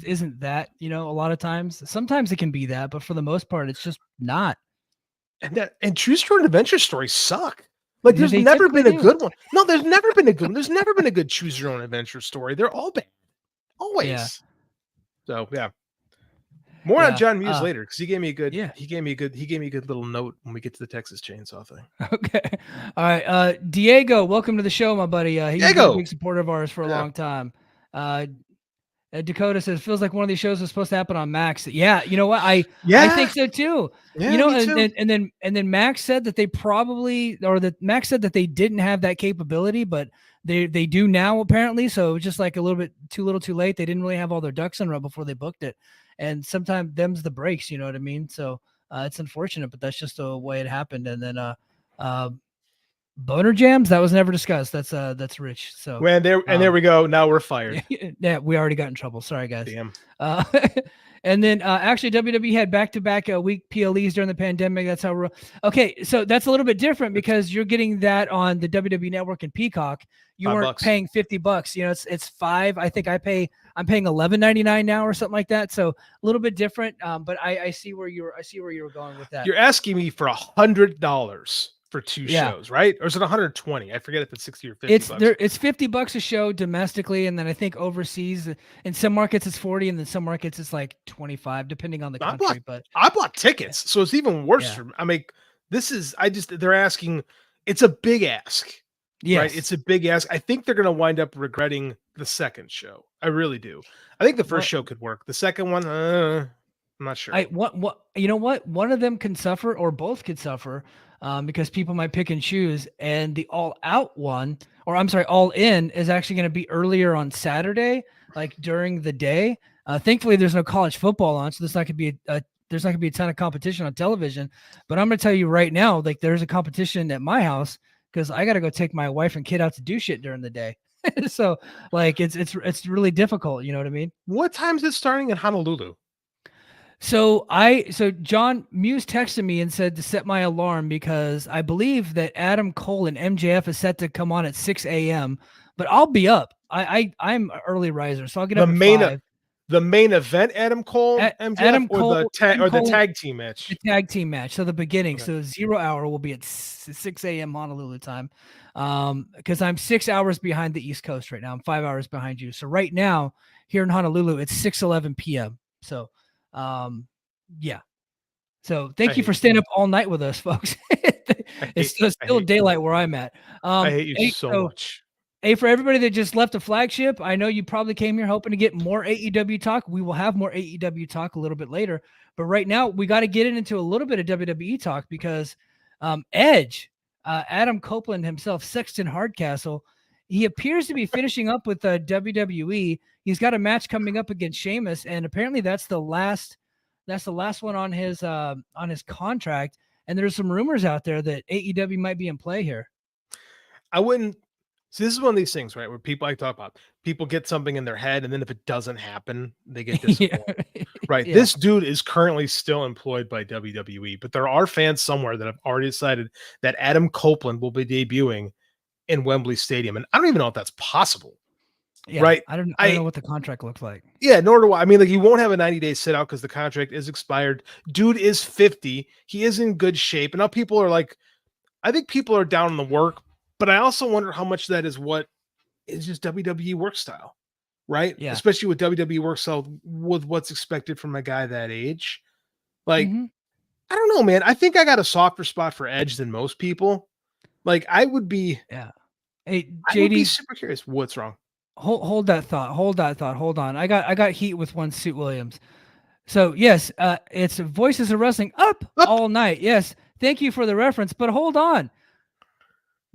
isn't that, a lot of times. Sometimes it can be that, but for the most part, it's just not. And choose your own adventure stories suck. Like, there's never been a good one. No, there's never been a good one. There's never been a good choose your own adventure story. They're all bad. Always. Yeah. So yeah. More on John Muse later, because he gave me a good little note when we get to the Texas Chainsaw thing. Okay. All right. Diego, welcome to the show, my buddy. He's been a big supporter of ours for a long time. Dakota says, feels like one of these shows was supposed to happen on Max. Yeah, you know what? I think so too. Yeah, and then Max said that Max said that they didn't have that capability, but they do now apparently. So it was just like a little bit too little too late. They didn't really have all their ducks in a row before they booked it. And sometimes them's the breaks, you know what I mean? So it's unfortunate, but that's just the way it happened. And then boner jams, that was never discussed. That's Rich. So there we go. Now we're fired. Yeah, we already got in trouble. Sorry, guys. Damn. And then actually WWE had back-to-back week PLEs during the pandemic. That's how we're okay. So that's a little bit different, because you're getting that on the WWE Network and Peacock. You weren't paying $50. It's $5. I think I'm paying $11.99 now or something like that. So a little bit different. But I see where you were going with that. You're asking me for $100 for 2 Yeah. shows, right? Or is it 120? I forget if it's 60 or 50 bucks. It's $50 a show domestically, and then I think overseas in some markets it's 40, and then some markets it's like 25, depending on the country. But I bought tickets, so it's even worse Yeah. for me. I mean, they're asking, it's a big ask, right? yes, It's a big ask. I think they're gonna wind up regretting the second show. I really do. I think the first What- show could work. The second one, I'm not sure. what you know what one of them can suffer or both could suffer, because people might pick and choose, and the all out one, or I'm sorry, all in is actually going to be earlier on Saturday, like during the day. Thankfully there's no college football on, so there's not going to be a ton of competition on television. But I'm going to tell you right now, like there's a competition at my house because I got to go take my wife and kid out to do shit during the day. So like it's really difficult, you know what I mean? What time is it starting in Honolulu? So John Muse texted me and said to set my alarm because I believe that Adam Cole and MJF is set to come on at 6 a.m. But I'll be up. I'm an early riser, so I'll get The up at main 5. the main event, Adam Cole, MJF, Adam or Cole, the tag Adam Cole, tag team match. the tag team match. So the beginning. Okay. So 0 hour will be at 6 a.m. Honolulu time. Because I'm 6 hours behind the East Coast right now. I'm 5 hours behind you. So right now here in Honolulu, it's 6:11 p.m. So yeah. So thank you for staying up all night with us, folks. It's still daylight where I'm at. I hate you hey, so much. Hey, for everybody that just left the flagship, I know you probably came here hoping to get more AEW talk. We will have more AEW talk a little bit later. But right now, we got to get into a little bit of WWE talk because Edge, Adam Copeland himself, Sexton Hardcastle, he appears to be finishing up with WWE. He's got a match coming up against Sheamus, and apparently that's the last one on his contract. And there's some rumors out there that AEW might be in play here. I wouldn't. See, this is one of these things, right? Where people I talk about, people get something in their head, and then if it doesn't happen, they get disappointed. Yeah. Right? Yeah. This dude is currently still employed by WWE, but there are fans somewhere that have already decided that Adam Copeland will be debuting in Wembley Stadium, and I don't even know if that's possible. Yeah, right? I don't know what the contract looks like. Yeah, nor do I. I mean, like, he won't have a 90-day sit out because the contract is expired. Dude is 50. He is in good shape. And now people are like, I think people are down on the work, but I also wonder how much that is what is just WWE work style, right? Yeah. Especially with WWE work style, with what's expected from a guy that age. Like, I don't know, man. I think I got a softer spot for Edge than most people. Like, I would be. Yeah. Hey, I would be JD, super curious. What's wrong? hold that thought. Hold on. I got heat with one Suit Williams. So yes, it's Voices of Wrestling up all night. Yes, thank you for the reference. But hold on,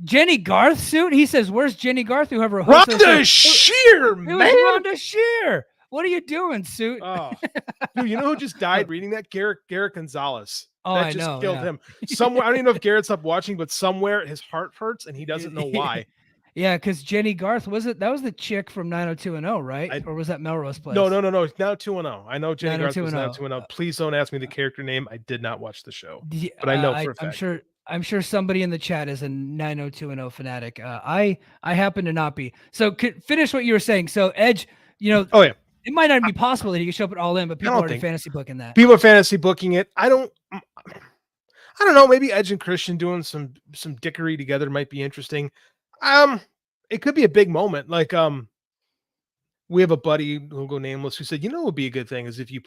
Jenny Garth suit. He says, "Where's Jenny Garth?" Whoever hosts Rhonda Shear, man. Rhonda Shear. What are you doing, suit? Oh, dude, you know who just died reading that? Garrett Gonzalez. Oh, that I just know, killed yeah. him. Somewhere, I don't even know if Garrett stopped watching, but somewhere his heart hurts and he doesn't know why. Yeah, because Jenny Garth that was the chick from 90210, right? Or was that Melrose Place? No. It's now 210. I know Jenny Garth was now 90210. 210. Please don't ask me the character name. I did not watch the show, but I know for a fact. I'm sure somebody in the chat is a 90210 fanatic. I happen to not be. So finish what you were saying. So Edge, oh yeah, it might not be possible that he can show up at All In, but people are fantasy booking that. People are fantasy booking it. I don't know. Maybe Edge and Christian doing some dickery together might be interesting. It could be a big moment. Like, we have a buddy who'll go nameless who said, what would be a good thing is if you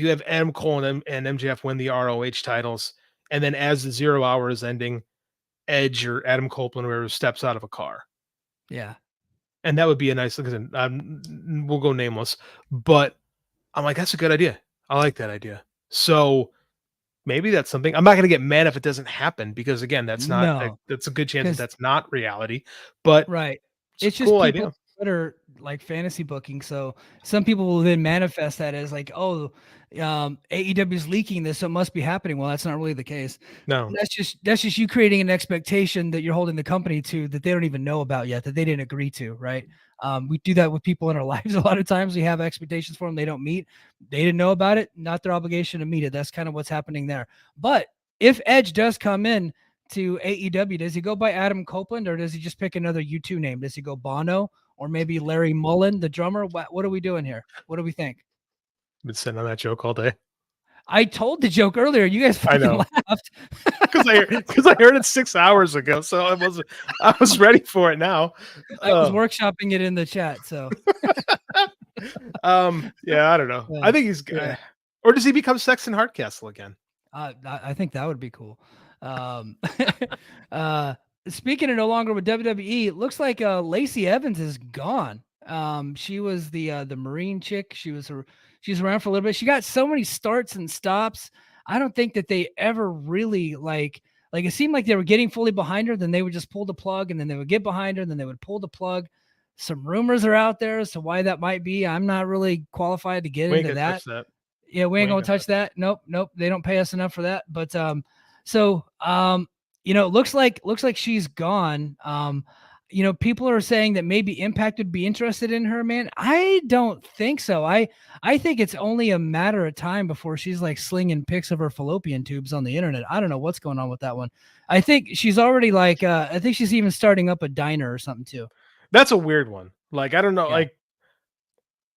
have Adam Cole and MJF win the ROH titles, and then as the 0 hour is ending, Edge or Adam Copeland or whoever steps out of a car. Yeah. And that would be a nice look. We'll go nameless, but I'm like, that's a good idea. I like that idea. So maybe that's something. I'm not going to get mad if it doesn't happen because again, that's a good chance that's not reality. But right, it's just cool idea. That are like fantasy booking. So some people will then manifest that as like, oh, AEW is leaking this, so it must be happening. Well, that's not really the case. No, that's just you creating an expectation that you're holding the company to that they don't even know about yet, that they didn't agree to. Right. We do that with people in our lives. A lot of times we have expectations for them they don't meet. They didn't know about it. Not their obligation to meet it. That's kind of what's happening there. But if Edge does come in to AEW, does he go by Adam Copeland or does he just pick another U2 name? Does he go Bono or maybe Larry Mullen, the drummer? What are we doing here? What do we think? Been sitting on that joke all day. I told the joke earlier. You guys fucking know. laughed. Because I heard it 6 hours ago, so I was ready for it now. I was workshopping it in the chat, so yeah, I don't know. I think he's or does he become Sexton Hardcastle again? I think that would be cool. Speaking of no longer with WWE, it looks like Lacey Evans is gone. She was the Marine chick. She's around for a little bit. She got so many starts and stops. I don't think that they ever really like it seemed like they were getting fully behind her, then they would just pull the plug, and then they would get behind her, and then they would pull the plug. Some rumors are out there as to why that might be. I'm not really qualified to get into that. Yeah, we ain't gonna touch that. Nope. They don't pay us enough for that. But it looks like she's gone. People are saying that maybe Impact would be interested in her, man. I don't think so. I think it's only a matter of time before she's like slinging pics of her fallopian tubes on the internet. I don't know what's going on with that one. I think she's already I think she's even starting up a diner or something too. That's a weird one. Like, I don't know. Yeah. Like,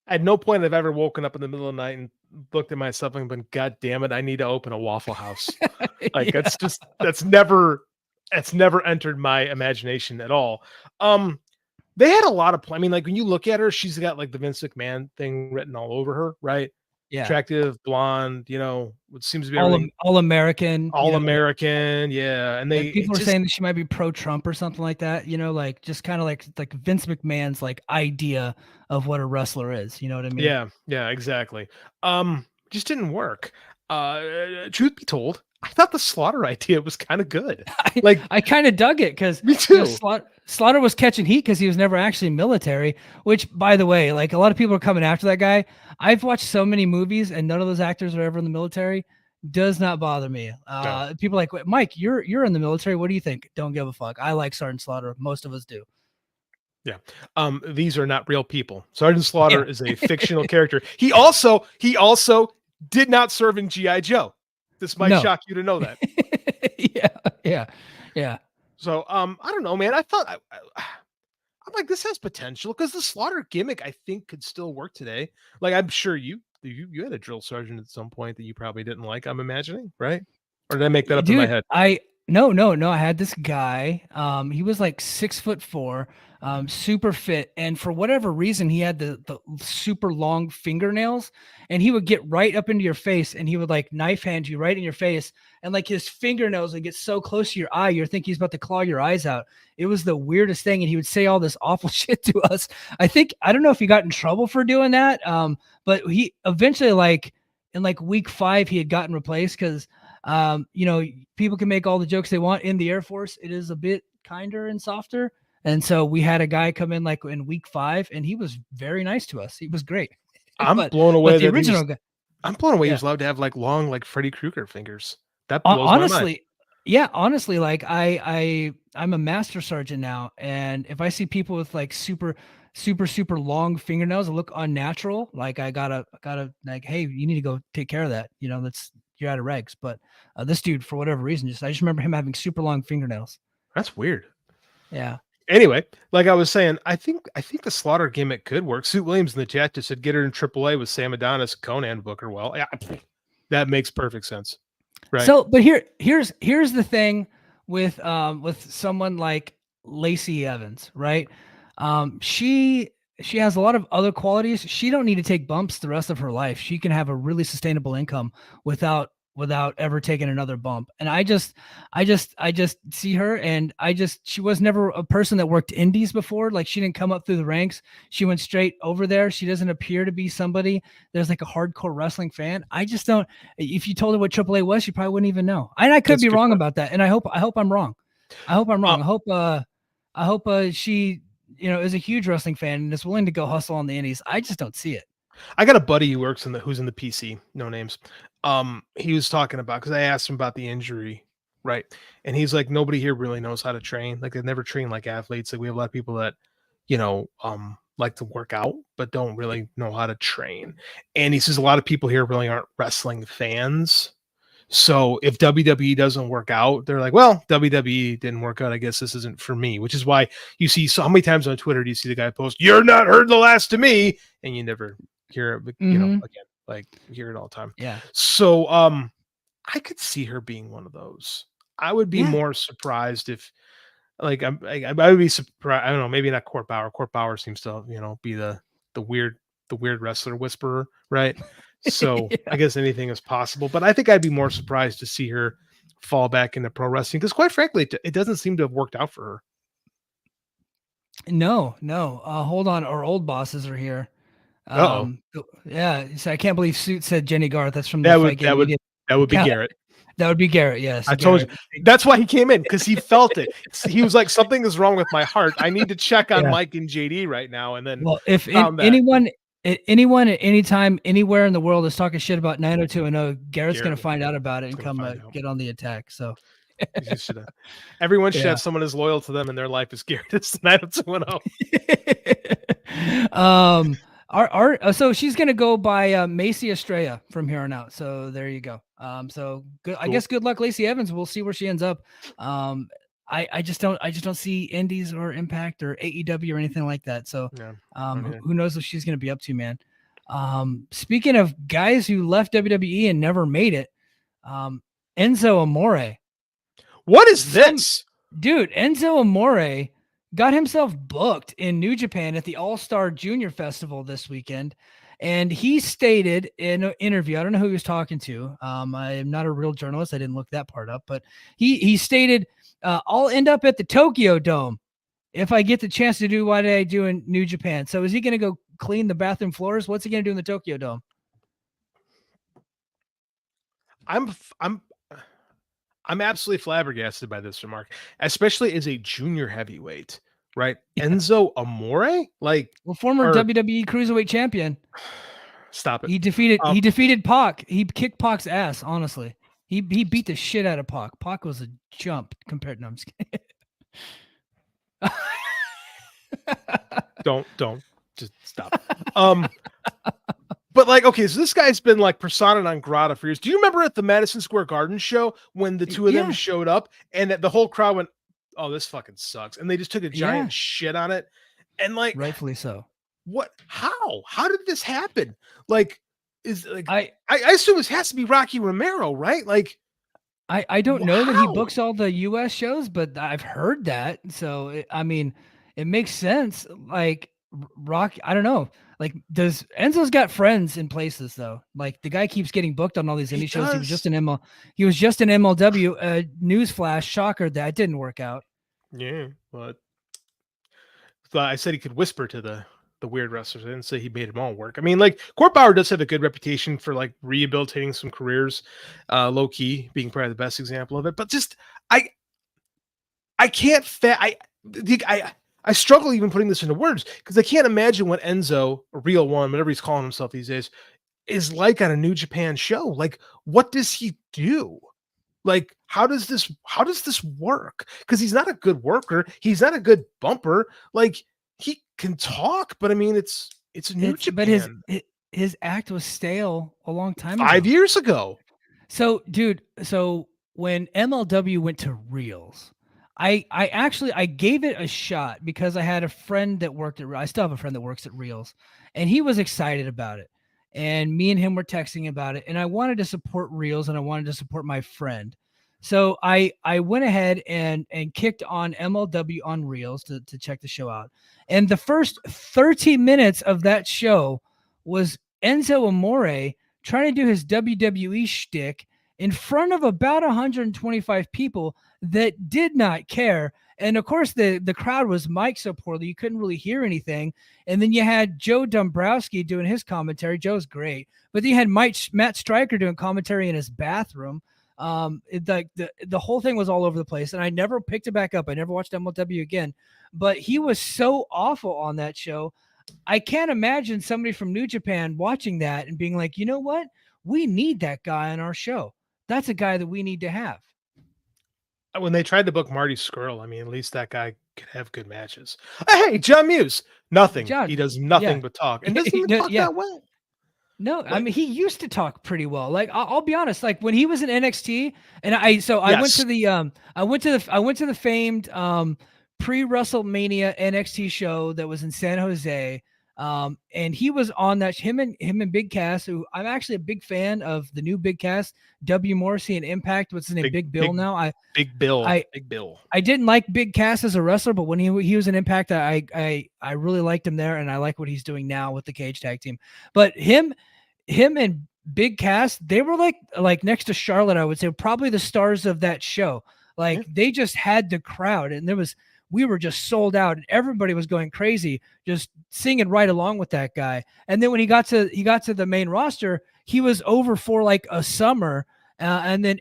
at no point have I ever woken up in the middle of the night and looked at myself and been, God damn it, I need to open a Waffle House. Like, that's never entered my imagination at all. They had a lot of I mean, like, when you look at her, she's got like the Vince McMahon thing written all over her, right? Yeah. Attractive, blonde, what seems to be all American. American, yeah. And people are saying that she might be pro-Trump or something like that, like just kind of like Vince McMahon's like idea of what a wrestler is, you know what I mean? Yeah, exactly. Just didn't work. Truth be told, I thought the Slaughter idea was kind of good. I kind of dug it because me too. Slaughter was catching heat because he was never actually military, which, by the way, like a lot of people are coming after that guy. I've watched so many movies and none of those actors are ever in the military. Does not bother me. No. People are like, Mike, you're in the military. What do you think? Don't give a fuck. I like Sergeant Slaughter. Most of us do. Yeah. These are not real people. Sergeant Slaughter is a fictional character. He also did not serve in G.I. Joe. This might shock you to know that. Yeah. So, I don't know, man. I thought I'm like, this has potential because the Slaughter gimmick, I think, could still work today. Like, I'm sure you had a drill sergeant at some point that you probably didn't like, I'm imagining, right? Or did I make that up in my head? No. I had this guy. He was like 6'4", super fit, and for whatever reason, he had the super long fingernails, and he would get right up into your face, and he would like knife hand you right in your face, and like his fingernails would get so close to your eye, you're thinking he's about to claw your eyes out. It was the weirdest thing, and he would say all this awful shit to us. I don't know if he got in trouble for doing that, but he eventually, like in like week 5, he had gotten replaced because. People can make all the jokes they want in the Air Force. It is a bit kinder and softer. And so we had a guy come in like in week 5 and he was very nice to us. He was great. I'm blown away. The original guy. I'm blown away. He was allowed to have like long, like Freddy Krueger fingers. That blows my mind. Yeah, honestly, like I'm a master sergeant now. And if I see people with like super long fingernails that look unnatural, like I gotta like, hey, you need to go take care of that. You're out of regs. But this dude, for whatever reason, I just remember him having super long fingernails. That's weird. Yeah. Anyway, like I was saying, I think the Slaughter gimmick could work. Suit Williams in the chat just said, get her in AAA with Sam Adonis, Conan, Booker. Well, yeah, that makes perfect sense. Right. So, but here's the thing with someone like Lacey Evans, right? She has a lot of other qualities. She don't need to take bumps the rest of her life. She can have a really sustainable income without ever taking another bump. And I just see her, and she was never a person that worked indies before. Like, she didn't come up through the ranks. She went straight over there. She doesn't appear to be somebody there's like a hardcore wrestling fan. I just don't. If you told her what AAA was, she probably wouldn't even know. And I could be wrong about that. And I hope I'm wrong. I hope she, is a huge wrestling fan and is willing to go hustle on the indies. I just don't see it. I got a buddy who works who's in the PC, no names. He was talking about, because I asked him about the injury, right? And he's like, nobody here really knows how to train. Like, they've never trained like athletes. Like, we have a lot of people that, like to work out, but don't really know how to train. And he says a lot of people here really aren't wrestling fans. So if WWE doesn't work out, they're like, well, WWE didn't work out. I guess this isn't for me, which is why you see so many times on Twitter, do you see the guy post, "You're not heard the last of me," and you never hear it, again. Like hear it all the time. Yeah. So I could see her being one of those. I would be Yeah. more surprised if like I would be surprised. I don't know, maybe not Court Bauer. Court Bauer seems to, be the weird wrestler whisperer, right? So Yeah. I guess anything is possible, but I think I'd be more surprised to see her fall back into pro wrestling because quite frankly, it doesn't seem to have worked out for her. No. Hold on. Our old bosses are here. Uh-oh. Yeah. So I can't believe Suit said Jenny Garth. That's from the That Fight would Game Media. that would be Yeah. Garrett. That would be Garrett. Yes. I told Garrett. you. That's why he came in, because he felt it. He was like, something is wrong with my heart. I need to check on Yeah. Mike and JD right now. And then Well, if found that. anyone at any time, anywhere in the world is talking shit about 90210, Garrett's going to find out about it and come get on the attack. So everyone should have someone as loyal to them in their life as Garrett is to 90210. So she's gonna go by Macy Estrella from here on out. So there you go. So good. Cool. I guess good luck, Lacey Evans. We'll see where she ends up. I just don't see Indies or Impact or AEW or anything like that. So who knows what she's gonna be up to, man. Speaking of guys who left WWE and never made it, Enzo Amore. What is this? Dude, Enzo Amore got himself booked in New Japan at the All-Star Junior Festival this weekend. And he stated in an interview, I don't know who he was talking to. I am not a real journalist. I didn't look that part up, but he stated, I'll end up at the Tokyo Dome if I get the chance to do what I do in New Japan. So is he going to go clean the bathroom floors? What's he going to do in the Tokyo Dome? I'm absolutely flabbergasted by this remark, especially as a junior heavyweight, right? Yeah. Enzo Amore, former WWE Cruiserweight champion. Stop it. He defeated Pac. He kicked Pac's ass. Honestly, he beat the shit out of Pac. Pac was a jump compared to him. Don't just stop. But okay, so this guy's been persona non grata for years. Do you remember at the Madison Square Garden show when the two of them showed up and the whole crowd went, "Oh, this fucking sucks," and they just took a giant shit on it, and rightfully so. What? How did this happen? I assume this has to be Rocky Romero, right? I don't know that he books all the U.S. shows, but I've heard that. So it makes sense. Rocky, I don't know. Does Enzo's got friends in places though? The guy keeps getting booked on all these indie shows. He was just in MLW. Newsflash, shocker, that didn't work out. Yeah, but I said he could whisper to the weird wrestlers. I didn't say he made them all work. Court Bauer does have a good reputation for rehabilitating some careers, low key being probably the best example of it. But just I can't I struggle even putting this into words because I can't imagine what Enzo, or Real One, whatever he's calling himself these days, is like on a New Japan show. What does he do? How does this work? Because he's not a good worker. He's not a good bumper. He can talk, but it's New Japan. But his act was stale a long time ago. 5 years ago. So, dude, when MLW went to Reels, I gave it a shot because I had a friend that worked I still have a friend that works at Reels, and he was excited about it. And me and him were texting about it, and I wanted to support Reels and I wanted to support my friend. So I went ahead and kicked on MLW on Reels to check the show out. And the first 30 minutes of that show was Enzo Amore trying to do his WWE shtick in front of about 125 people that did not care. And of course, the crowd was mic'd so poorly you couldn't really hear anything. And then you had Joe Dombrowski doing his commentary. Joe's great, but then you had Matt Stryker doing commentary in his bathroom. The whole thing was all over the place, and I never picked it back up. I never watched MLW again. But he was so awful on that show. I can't imagine somebody from New Japan watching that and being like, you know what? We need that guy on our show. That's a guy that we need to have. When they tried to book Marty Scurll, at least that guy could have good matches. Hey, John Muse, nothing. He does nothing but talk, and doesn't even talk that well. No, he used to talk pretty well. I'll be honest. When he was in NXT, and I went to the famed pre-WrestleMania NXT show that was in San Jose. And he was on that. Him and Big Cass, who I'm actually a big fan of the new Big Cass, W Morrissey and Impact. What's his name? Big Bill now. Big Bill. I didn't like Big Cass as a wrestler, but when he was in Impact, I really liked him there, and I like what he's doing now with the Cage Tag Team. But him and Big Cass, they were like next to Charlotte, I would say, probably the stars of that show. Like they just had the crowd, and we were just sold out, and everybody was going crazy, just singing right along with that guy. And then when he got to the main roster, he was over for like a summer, and then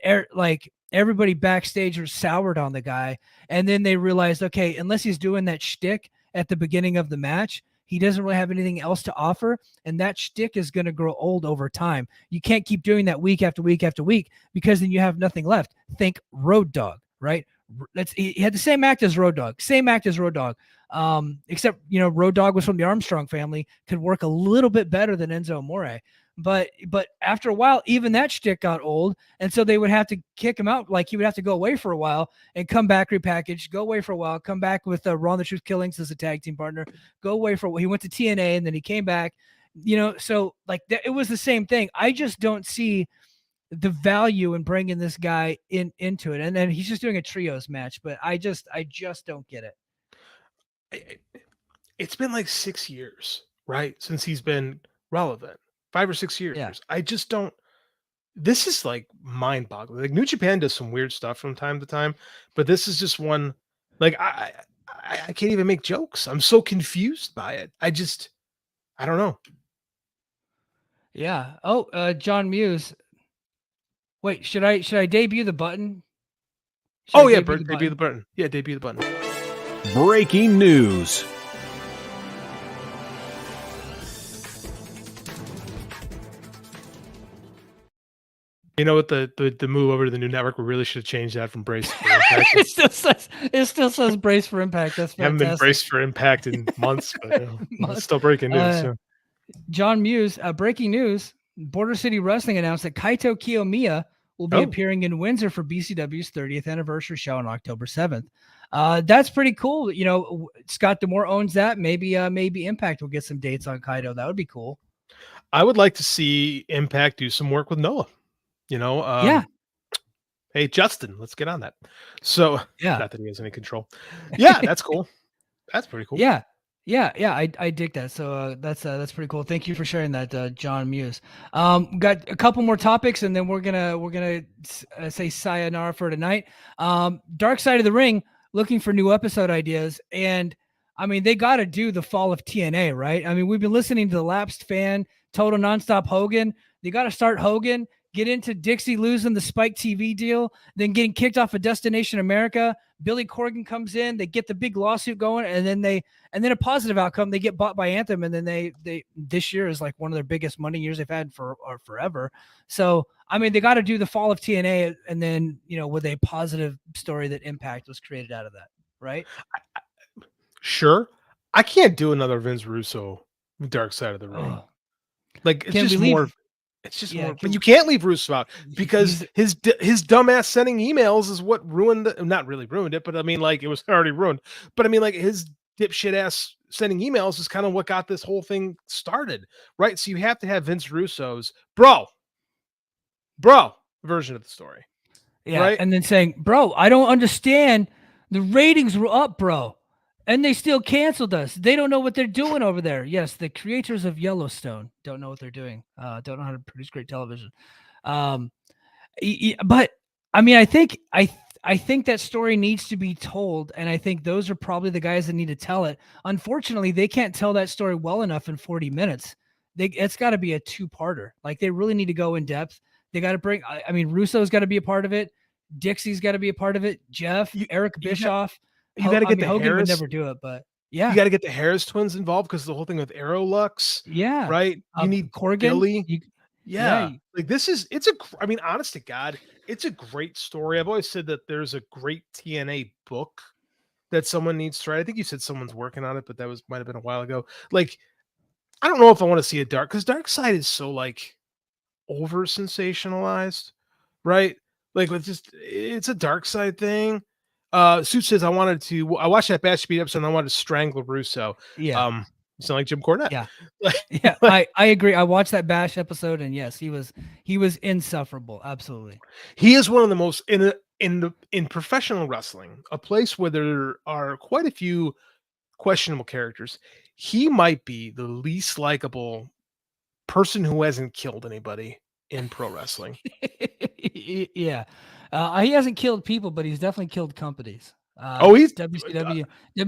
everybody backstage was soured on the guy. And then they realized, okay, unless he's doing that shtick at the beginning of the match, he doesn't really have anything else to offer, and that shtick is going to grow old over time. You can't keep doing that week after week after week, because then you have nothing left. Think Road Dogg, right? He had the same act as Road Dogg, except Road Dogg was from the Armstrong family, could work a little bit better than Enzo Amore. But after a while, even that shtick got old, and so they would have to kick him out. Like he would have to go away for a while and come back, repackage, go away for a while, come back with Raw and the Truth Killings as a tag team partner, go away for a while. He went to TNA, and then he came back. So like it was the same thing. I just don't see the value in bringing this guy into it, and then he's just doing a trios match. But I just don't get it. It's been like 6 years, right, since he's been relevant. 5 or 6 years. Yeah. I just don't. This is like mind-boggling. Like New Japan does some weird stuff from time to time, but this is just one. Like I can't even make jokes. I'm so confused by it. I don't know. Yeah. Oh, John Muse. Wait, should I debut the button? Debut the button. Yeah, debut the button. Breaking news. You know what, the move over to the new network, we really should have changed that from Brace for Impact. it still says Brace for Impact. That's fantastic. Haven't been Braced for Impact in months, but it's still breaking news. John Muse, breaking news. Border City Wrestling announced that Kaito Kiyomiya will be appearing in Windsor for BCW's 30th anniversary show on October 7th. That's pretty cool. Scott D'Amore owns that. Maybe Impact will get some dates on Kaito. That would be cool. I would like to see Impact do some work with Noah. Hey, Justin, let's get on that. So, not that he has any control. Yeah, that's cool. That's pretty cool. Yeah, I dig that. So that's pretty cool. Thank you for sharing that, John Muse. Got a couple more topics, and then we're gonna say sayonara for tonight. Dark Side of the Ring looking for new episode ideas, and I mean they got to do the fall of TNA, right? I mean we've been listening to the Lapsed Fan, Total Nonstop Hogan. They got to start Hogan. Get into Dixie losing the Spike TV deal, then getting kicked off of Destination America. Billy Corgan comes in, they get the big lawsuit going, and then a positive outcome. They get bought by Anthem, and then they this year is like one of their biggest money years they've had forever. So I mean, they got to do the fall of TNA, and then with a positive story that Impact was created out of that, right? Sure, I can't do another Vince Russo Dark Side of the Ring. Like it's just more. It's just more, but you can't leave Russo out because his dumbass sending emails is what ruined not really ruined it, but I mean, like it was already ruined. But I mean, like his dipshit ass sending emails is kind of what got this whole thing started, right? So you have to have Vince Russo's bro version of the story, right? And then saying, "Bro, I don't understand. The ratings were up, bro, and they still canceled us. They don't know what they're doing over there." Yes, the creators of Yellowstone don't know what they're doing. Don't know how to produce great television. But I mean, I think that story needs to be told, and I think those are probably the guys that need to tell it. Unfortunately, they can't tell that story well enough in 40 minutes. It's got to be a two-parter. Like they really need to go in depth. They got to bring. I mean, Russo's got to be a part of it. Dixie's got to be a part of it. Jeff, Eric Bischoff. You got to get the Hogan Harris. would never do it, but yeah, you got to get the Harris twins involved because the whole thing with Aerolux. Yeah, right. You need Corgan. Billy. Like I mean, honest to God, it's a great story. I've always said that there's a great TNA book that someone needs to write. I think you said someone's working on it, but that might have been a while ago. Like, I don't know if I want to see a because Dark Side is so like over sensationalized, right? Like it's a Dark Side thing. Suit says I watched that Bash Beat episode and I wanted to strangle Russo. Yeah. You sound like Jim Cornette. Yeah. Like, Yeah, I agree. I watched that Bash episode, and yes, he was insufferable. Absolutely. he is one of the most in professional wrestling, a place where there are quite a few questionable characters. He might be the least likable person who hasn't killed anybody in pro wrestling. Yeah, he hasn't killed people, but he's definitely killed companies. Oh, he's WCW, and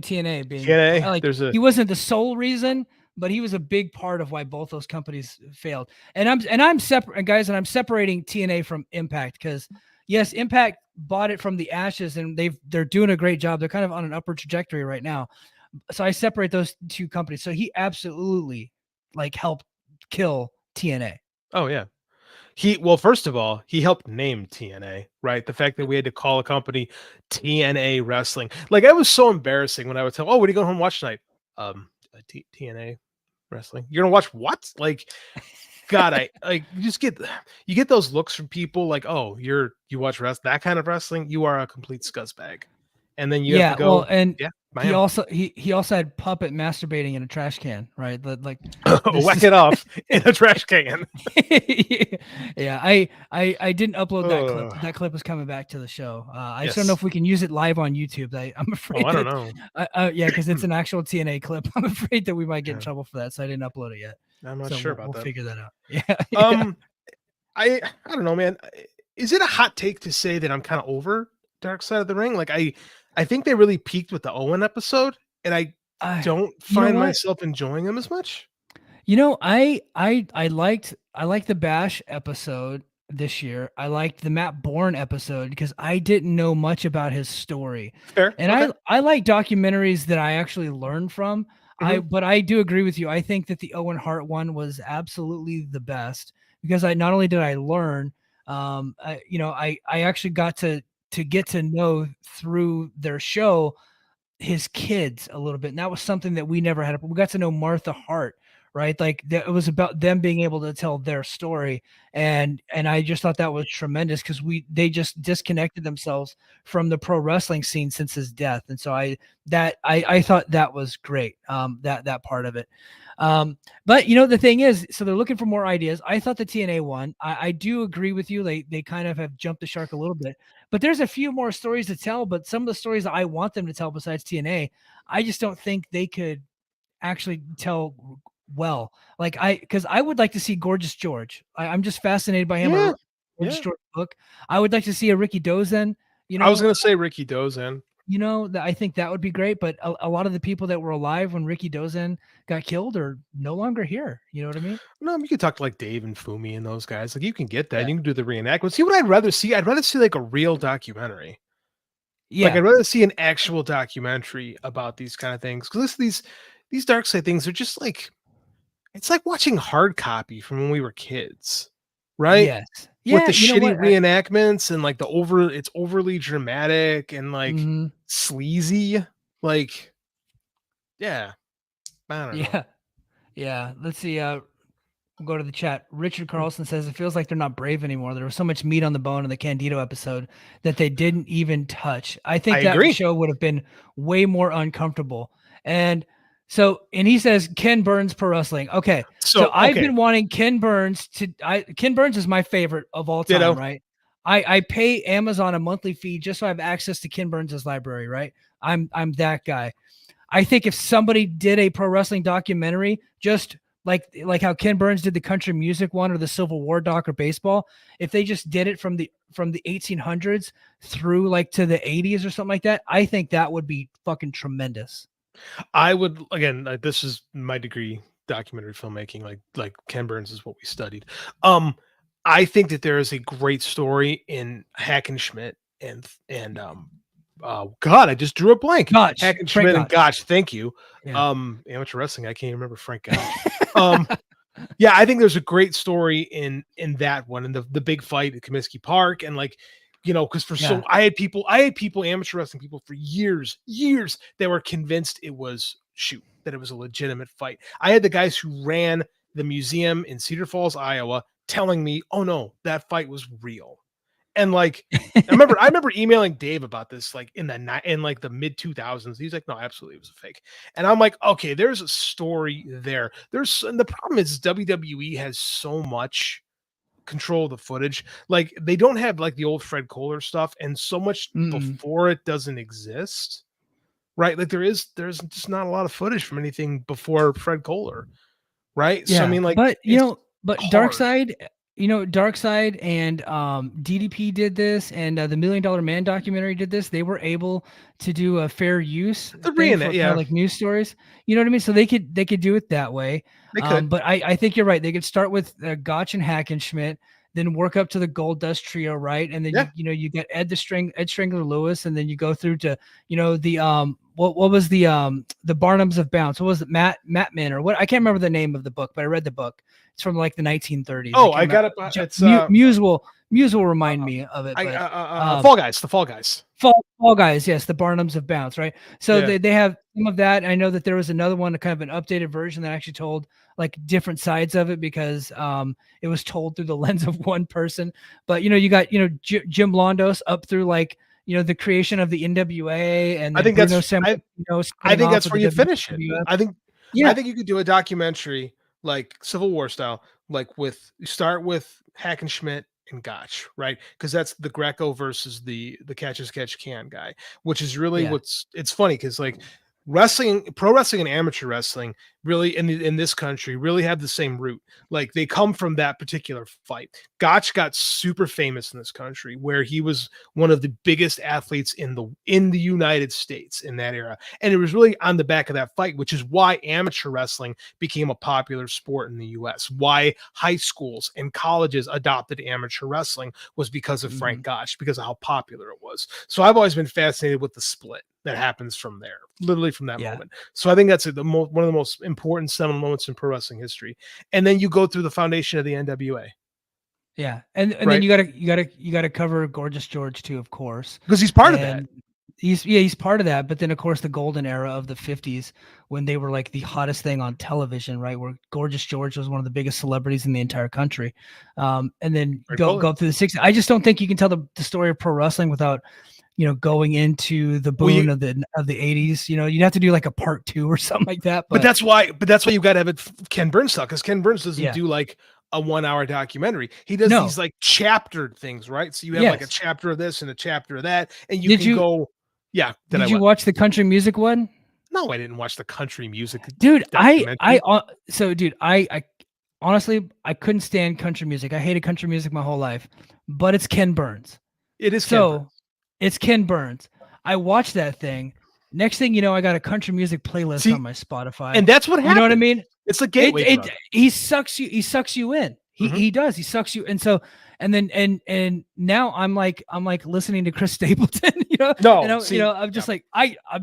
TNA being TNA. like There's a he wasn't the sole reason, but he was a big part of why both those companies failed. And I'm separate, guys, and I'm separating TNA from Impact because yes, Impact bought it from the ashes, and they're doing a great job. They're kind of on an upward trajectory right now. So I separate those two companies. So he absolutely like helped kill TNA. oh yeah. Well, first of all, he helped name TNA, right? The fact that we had to call a company TNA Wrestling. Like, I was so embarrassing when I would tell, oh, what are you going home and watch tonight? TNA Wrestling. You're gonna watch what? Like, God, I like you get those looks from people like, oh, you watch that kind of wrestling, you are a complete scuzzbag. And then you have to go, well, and yeah, I he am. also he also had puppet masturbating in a trash can, right? Like Whack it off in a trash can. Yeah, I didn't upload that clip. Ugh. That clip is coming back to the show. I just Yes. don't know if we can use it live on YouTube. I'm afraid. Oh, I don't know. Yeah, because it's an actual TNA clip. I'm afraid that we might get in Yeah. trouble for that, so I didn't upload it yet. I'm not So sure about we'll that. figure that out. Yeah. I don't know, man. Is it a hot take to say that I'm kind of over Dark Side of the Ring? Like, I think they really peaked with the Owen episode, and I don't find myself enjoying them as much. I liked the Bash episode this year. I liked the Matt Bourne episode because I didn't know much about his story. Fair. And Okay. I like documentaries that I actually learn from. But I do agree with you. I think that the Owen Hart one was absolutely the best because not only did I learn, I actually got to get to know through their show his kids a little bit. And that was something that we never had. We got to know Martha Hart, right? Like it was about them being able to tell their story. And I just thought that was tremendous because they just disconnected themselves from the pro wrestling scene since his death. And so I thought that was great. That part of it. But the thing is, so they're looking for more ideas. I thought the TNA one, I do agree with you. They kind of have jumped the shark a little bit, but there's a few more stories to tell. But some of the stories that I want them to tell besides TNA, I just don't think they could actually tell well. Because I would like to see Gorgeous George. I'm just fascinated by him. Yeah. Gorgeous George book. I would like to see a Ricky Dozen. I was going to say Ricky Dozen. That I think that would be great, but a lot of the people that were alive when Ricky Dozen got killed are no longer here. You know what I mean? No, you could talk to like Dave and Fumi and those guys. Like, you can get that. Yeah. You can do the reenactment. See what I'd rather see? I'd rather see like a real documentary. Yeah. Like, I'd rather see an actual documentary about these kind of things. Because these dark side things are just like, it's like watching hard copy from when we were kids, right? Yes. With the shitty what? reenactments and like it's overly dramatic and like Mhm. sleazy. Like, yeah, I don't know. Yeah. Yeah. Let's see. We'll go to the chat. Richard Carlson says it feels like they're not brave anymore. There was so much meat on the bone in the Candido episode that they didn't even touch. I think that agree. show would have been way more uncomfortable. And he says Ken Burns Pro Wrestling. Okay. So I've been wanting Ken Burns Ken Burns is my favorite of all time, right? I pay Amazon a monthly fee just so I have access to Ken Burns' library, right? I'm that guy. I think if somebody did a pro wrestling documentary, just like how Ken Burns did the country music one or the Civil War doc or baseball, if they just did it from the 1800s through like to the 80s or something like that, I think that would be fucking tremendous. I would, again, this is my degree, documentary filmmaking. Like Ken Burns is what we studied. I think that there is a great story in Hackenschmidt and God, I just drew a blank. Gotch. Hackenschmidt and Gotch. Thank you. Yeah. Amateur wrestling. I can't even remember Frank Gotch. Yeah, I think there's a great story in that one, and the big fight at Comiskey Park, and like, because I had people, amateur wrestling people for years that were convinced that it was a legitimate fight. I had the guys who ran the museum in Cedar Falls, Iowa, telling me, "Oh no, that fight was real." And like, I remember emailing Dave about this, like in the mid 2000s. He's like, no, absolutely, it was a fake. And I'm like, okay, there's a story there. And the problem is WWE has so much control of the footage. Like they don't have like the old Fred Kohler stuff, and so much before it doesn't exist. Right? Like there's just not a lot of footage from anything before Fred Kohler. Right? Yeah, So I mean, like, but hard. Darkseid, Darkseid and DDP did this, and the $1 Million Man documentary did this. They were able to do a fair use thing for kind of like news stories. You know what I mean? So they could do it that way. They could. But I think you're right. They could start with Gotch and Hackenschmidt, then work up to the Gold Dust Trio, right? And then you get Ed Strangler Lewis, and then you go through to the what was the Barnums of Bounce? What was it? Mattman or what? I can't remember the name of the book, but I read the book. It's from like the 1930s. Oh, I got it. It's Muse will remind me of it. But, Fall Guys, the Fall Guys. Fall Guys, yes, the Barnums of Bounce, right? So they have some of that. I know that there was another one, kind of an updated version that actually told like different sides of it because it was told through the lens of one person. But you got Jim Londos up through like the creation of the NWA, and I think Bruno I think that's where you finish it. WWF. I think you could do a documentary like Civil War style, like you start with Hackenschmidt and Gotch, right? Because that's the Greco versus the catch as catch can guy, which is really it's funny because like pro wrestling and amateur wrestling really in this country really have the same root. Like they come from that particular fight. Gotch got super famous in this country where he was one of the biggest athletes in the United States in that era. And it was really on the back of that fight, which is why amateur wrestling became a popular sport in the US. Why high schools and colleges adopted amateur wrestling was because of Frank Gotch, because of how popular it was. So I've always been fascinated with the split that happens from there, literally from that moment. So I think that's one of the most important seminal moments in pro wrestling history. And then you go through the foundation of the NWA. Yeah, and then you gotta cover Gorgeous George too, of course, because he's part of that. He's part of that. But then of course the golden era of the 50s when they were like the hottest thing on television, right? Where Gorgeous George was one of the biggest celebrities in the entire country. And then go up through the 60s. I just don't think you can tell the story of pro wrestling without going into the boom of the 80s. You'd have to do like a part 2 or something like that. But that's why you got to have it Ken Burns style, because Ken Burns doesn't do like a 1-hour documentary. He does these like chaptered things, right? So you have like a chapter of this and a chapter of that, and you can go. Yeah. Did you watch the country music one? No, I didn't watch the country music. Dude, I honestly, I couldn't stand country music. I hated country music my whole life, but it's Ken Burns. It is Ken Burns. It's Ken Burns. I watched that thing. Next thing you know, I got a country music playlist on my Spotify. And that's what happened. You know what I mean? It's a gateway drug. He sucks you in. He does. He sucks you. And so, and now I'm like listening to Chris Stapleton, I'm just like,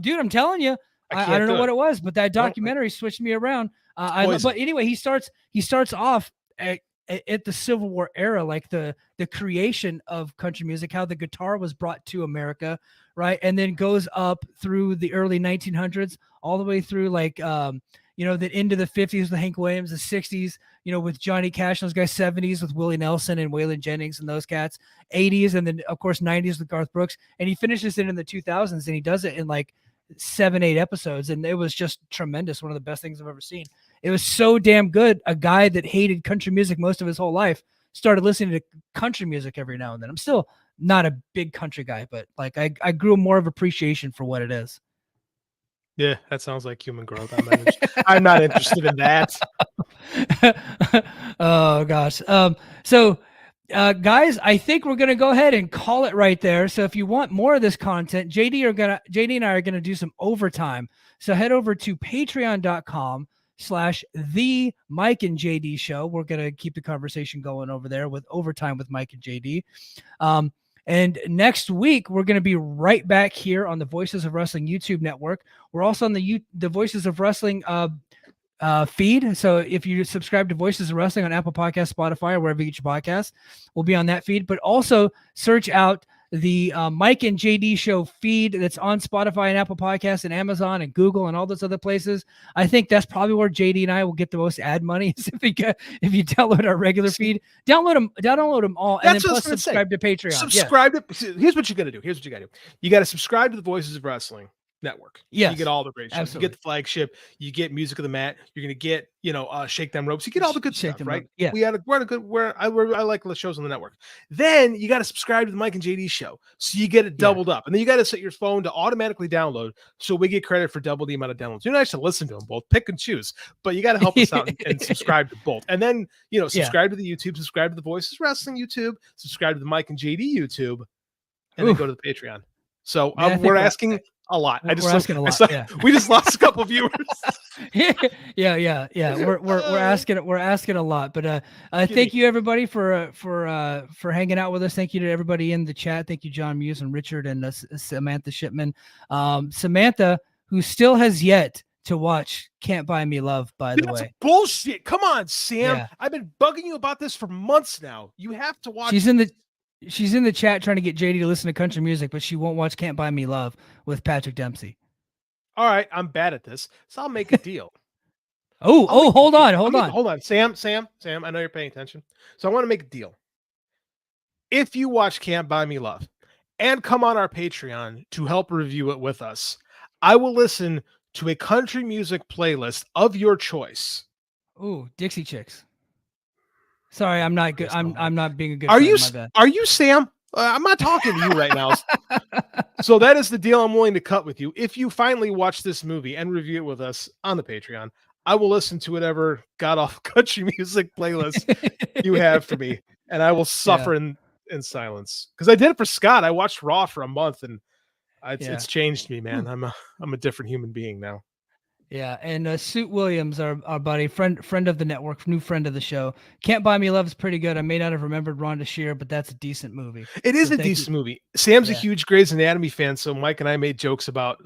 dude, I'm telling you, I don't know what it was, but that documentary switched me around. But anyway, he starts off at the Civil War era, like the creation of country music, how the guitar was brought to America, right? And then goes up through the early 1900s, all the way through like, the into the 50s with Hank Williams, the 60s, with Johnny Cash, those guys, 70s with Willie Nelson and Waylon Jennings and those cats, 80s, and then of course 90s with Garth Brooks. And he finishes it in the 2000s, and he does it in like 7-8 episodes, and it was just tremendous. One of the best things I've ever seen. It was so damn good. A guy that hated country music most of his whole life started listening to country music every now and then. I'm still not a big country guy, but like I grew more of appreciation for what it is. Yeah, that sounds like human growth. I'm not interested in that. Oh gosh. So guys, I think we're gonna go ahead and call it right there. So if you want more of this content, JD and I are gonna do some overtime. So head over to patreon.com/the Mike and JD show. We're gonna keep the conversation going over there with overtime with Mike and JD. And next week, we're going to be right back here on the Voices of Wrestling YouTube network. We're also on the Voices of Wrestling feed. So if you subscribe to Voices of Wrestling on Apple Podcasts, Spotify, or wherever you get your podcasts, we'll be on that feed. But also search out the Mike and JD show feed that's on Spotify and Apple Podcasts and Amazon and Google and all those other places. I think that's probably where JD and I will get the most ad money is if you download our regular feed. Download them all, and then plus subscribe to Patreon. Subscribe to. Here's what you got to do. You got to subscribe to the Voices of Wrestling Network. Yes, you get all the great shows. absolutely. You get the flagship. You get Music of the Mat. You're gonna get Shake Them Ropes. You get all the good stuff, right? Yeah, I like the shows on the network. Then you got to subscribe to the Mike and JD show, so you get it doubled up, and then you got to set your phone to automatically download, so we get credit for double the amount of downloads. You're not to listen to them both, pick and choose, but you got to help us out and subscribe to both, and then subscribe to the YouTube, subscribe to the Voices Wrestling YouTube, subscribe to the Mike and JD YouTube, and then go to the Patreon. So we're asking a lot. We're asking a lot. We just lost a couple viewers. yeah. We're asking a lot, but thank you everybody for hanging out with us. Thank you to everybody in the chat. Thank you, John Muse and Richard and Samantha Shipman. Samantha, who still has yet to watch Can't Buy Me Love, by the way. Bullshit. Come on, Sam. Yeah. I've been bugging you about this for months now. You have to watch. She's in the chat trying to get JD to listen to country music, but she won't watch Can't Buy Me Love with Patrick Dempsey. All right, I'm bad at this, so I'll make a deal. Hold on. Sam, I know you're paying attention. So I want to make a deal. If you watch Can't Buy Me Love and come on our Patreon to help review it with us, I will listen to a country music playlist of your choice. Ooh, Dixie Chicks. Sorry, I'm not good. I'm not being a good. Are friend, you? My bad. Are you Sam? I'm not talking to you right now. So that is the deal I'm willing to cut with you. If you finally watch this movie and review it with us on the Patreon, I will listen to whatever god awful country music playlist you have for me, and I will suffer in silence. Because I did it for Scott. I watched Raw for a month, and it's changed me, man. I'm a different human being now. Yeah, and Suit Williams, our buddy, friend of the network, new friend of the show. Can't Buy Me Love is pretty good. I may not have remembered Rhonda Shear, but that's a decent movie. It is a decent movie. Sam's a huge Grey's Anatomy fan, so Mike and I made jokes about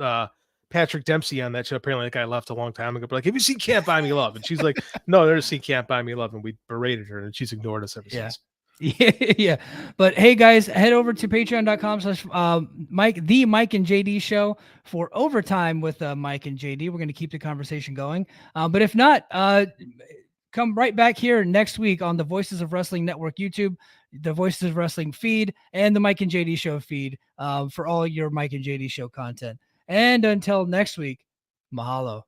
Patrick Dempsey on that show. Apparently, that guy left a long time ago. But like, have you seen Can't Buy Me Love? And she's like, no, I've never seen Can't Buy Me Love, and we berated her, and she's ignored us ever since. Yeah. But hey guys, head over to patreon.com/Mike and JD show for overtime with Mike and JD. We're going to keep the conversation going. But if not, come right back here next week on the Voices of Wrestling Network YouTube, the Voices of Wrestling feed, and the Mike and JD show feed for all your Mike and JD show content. And until next week, mahalo.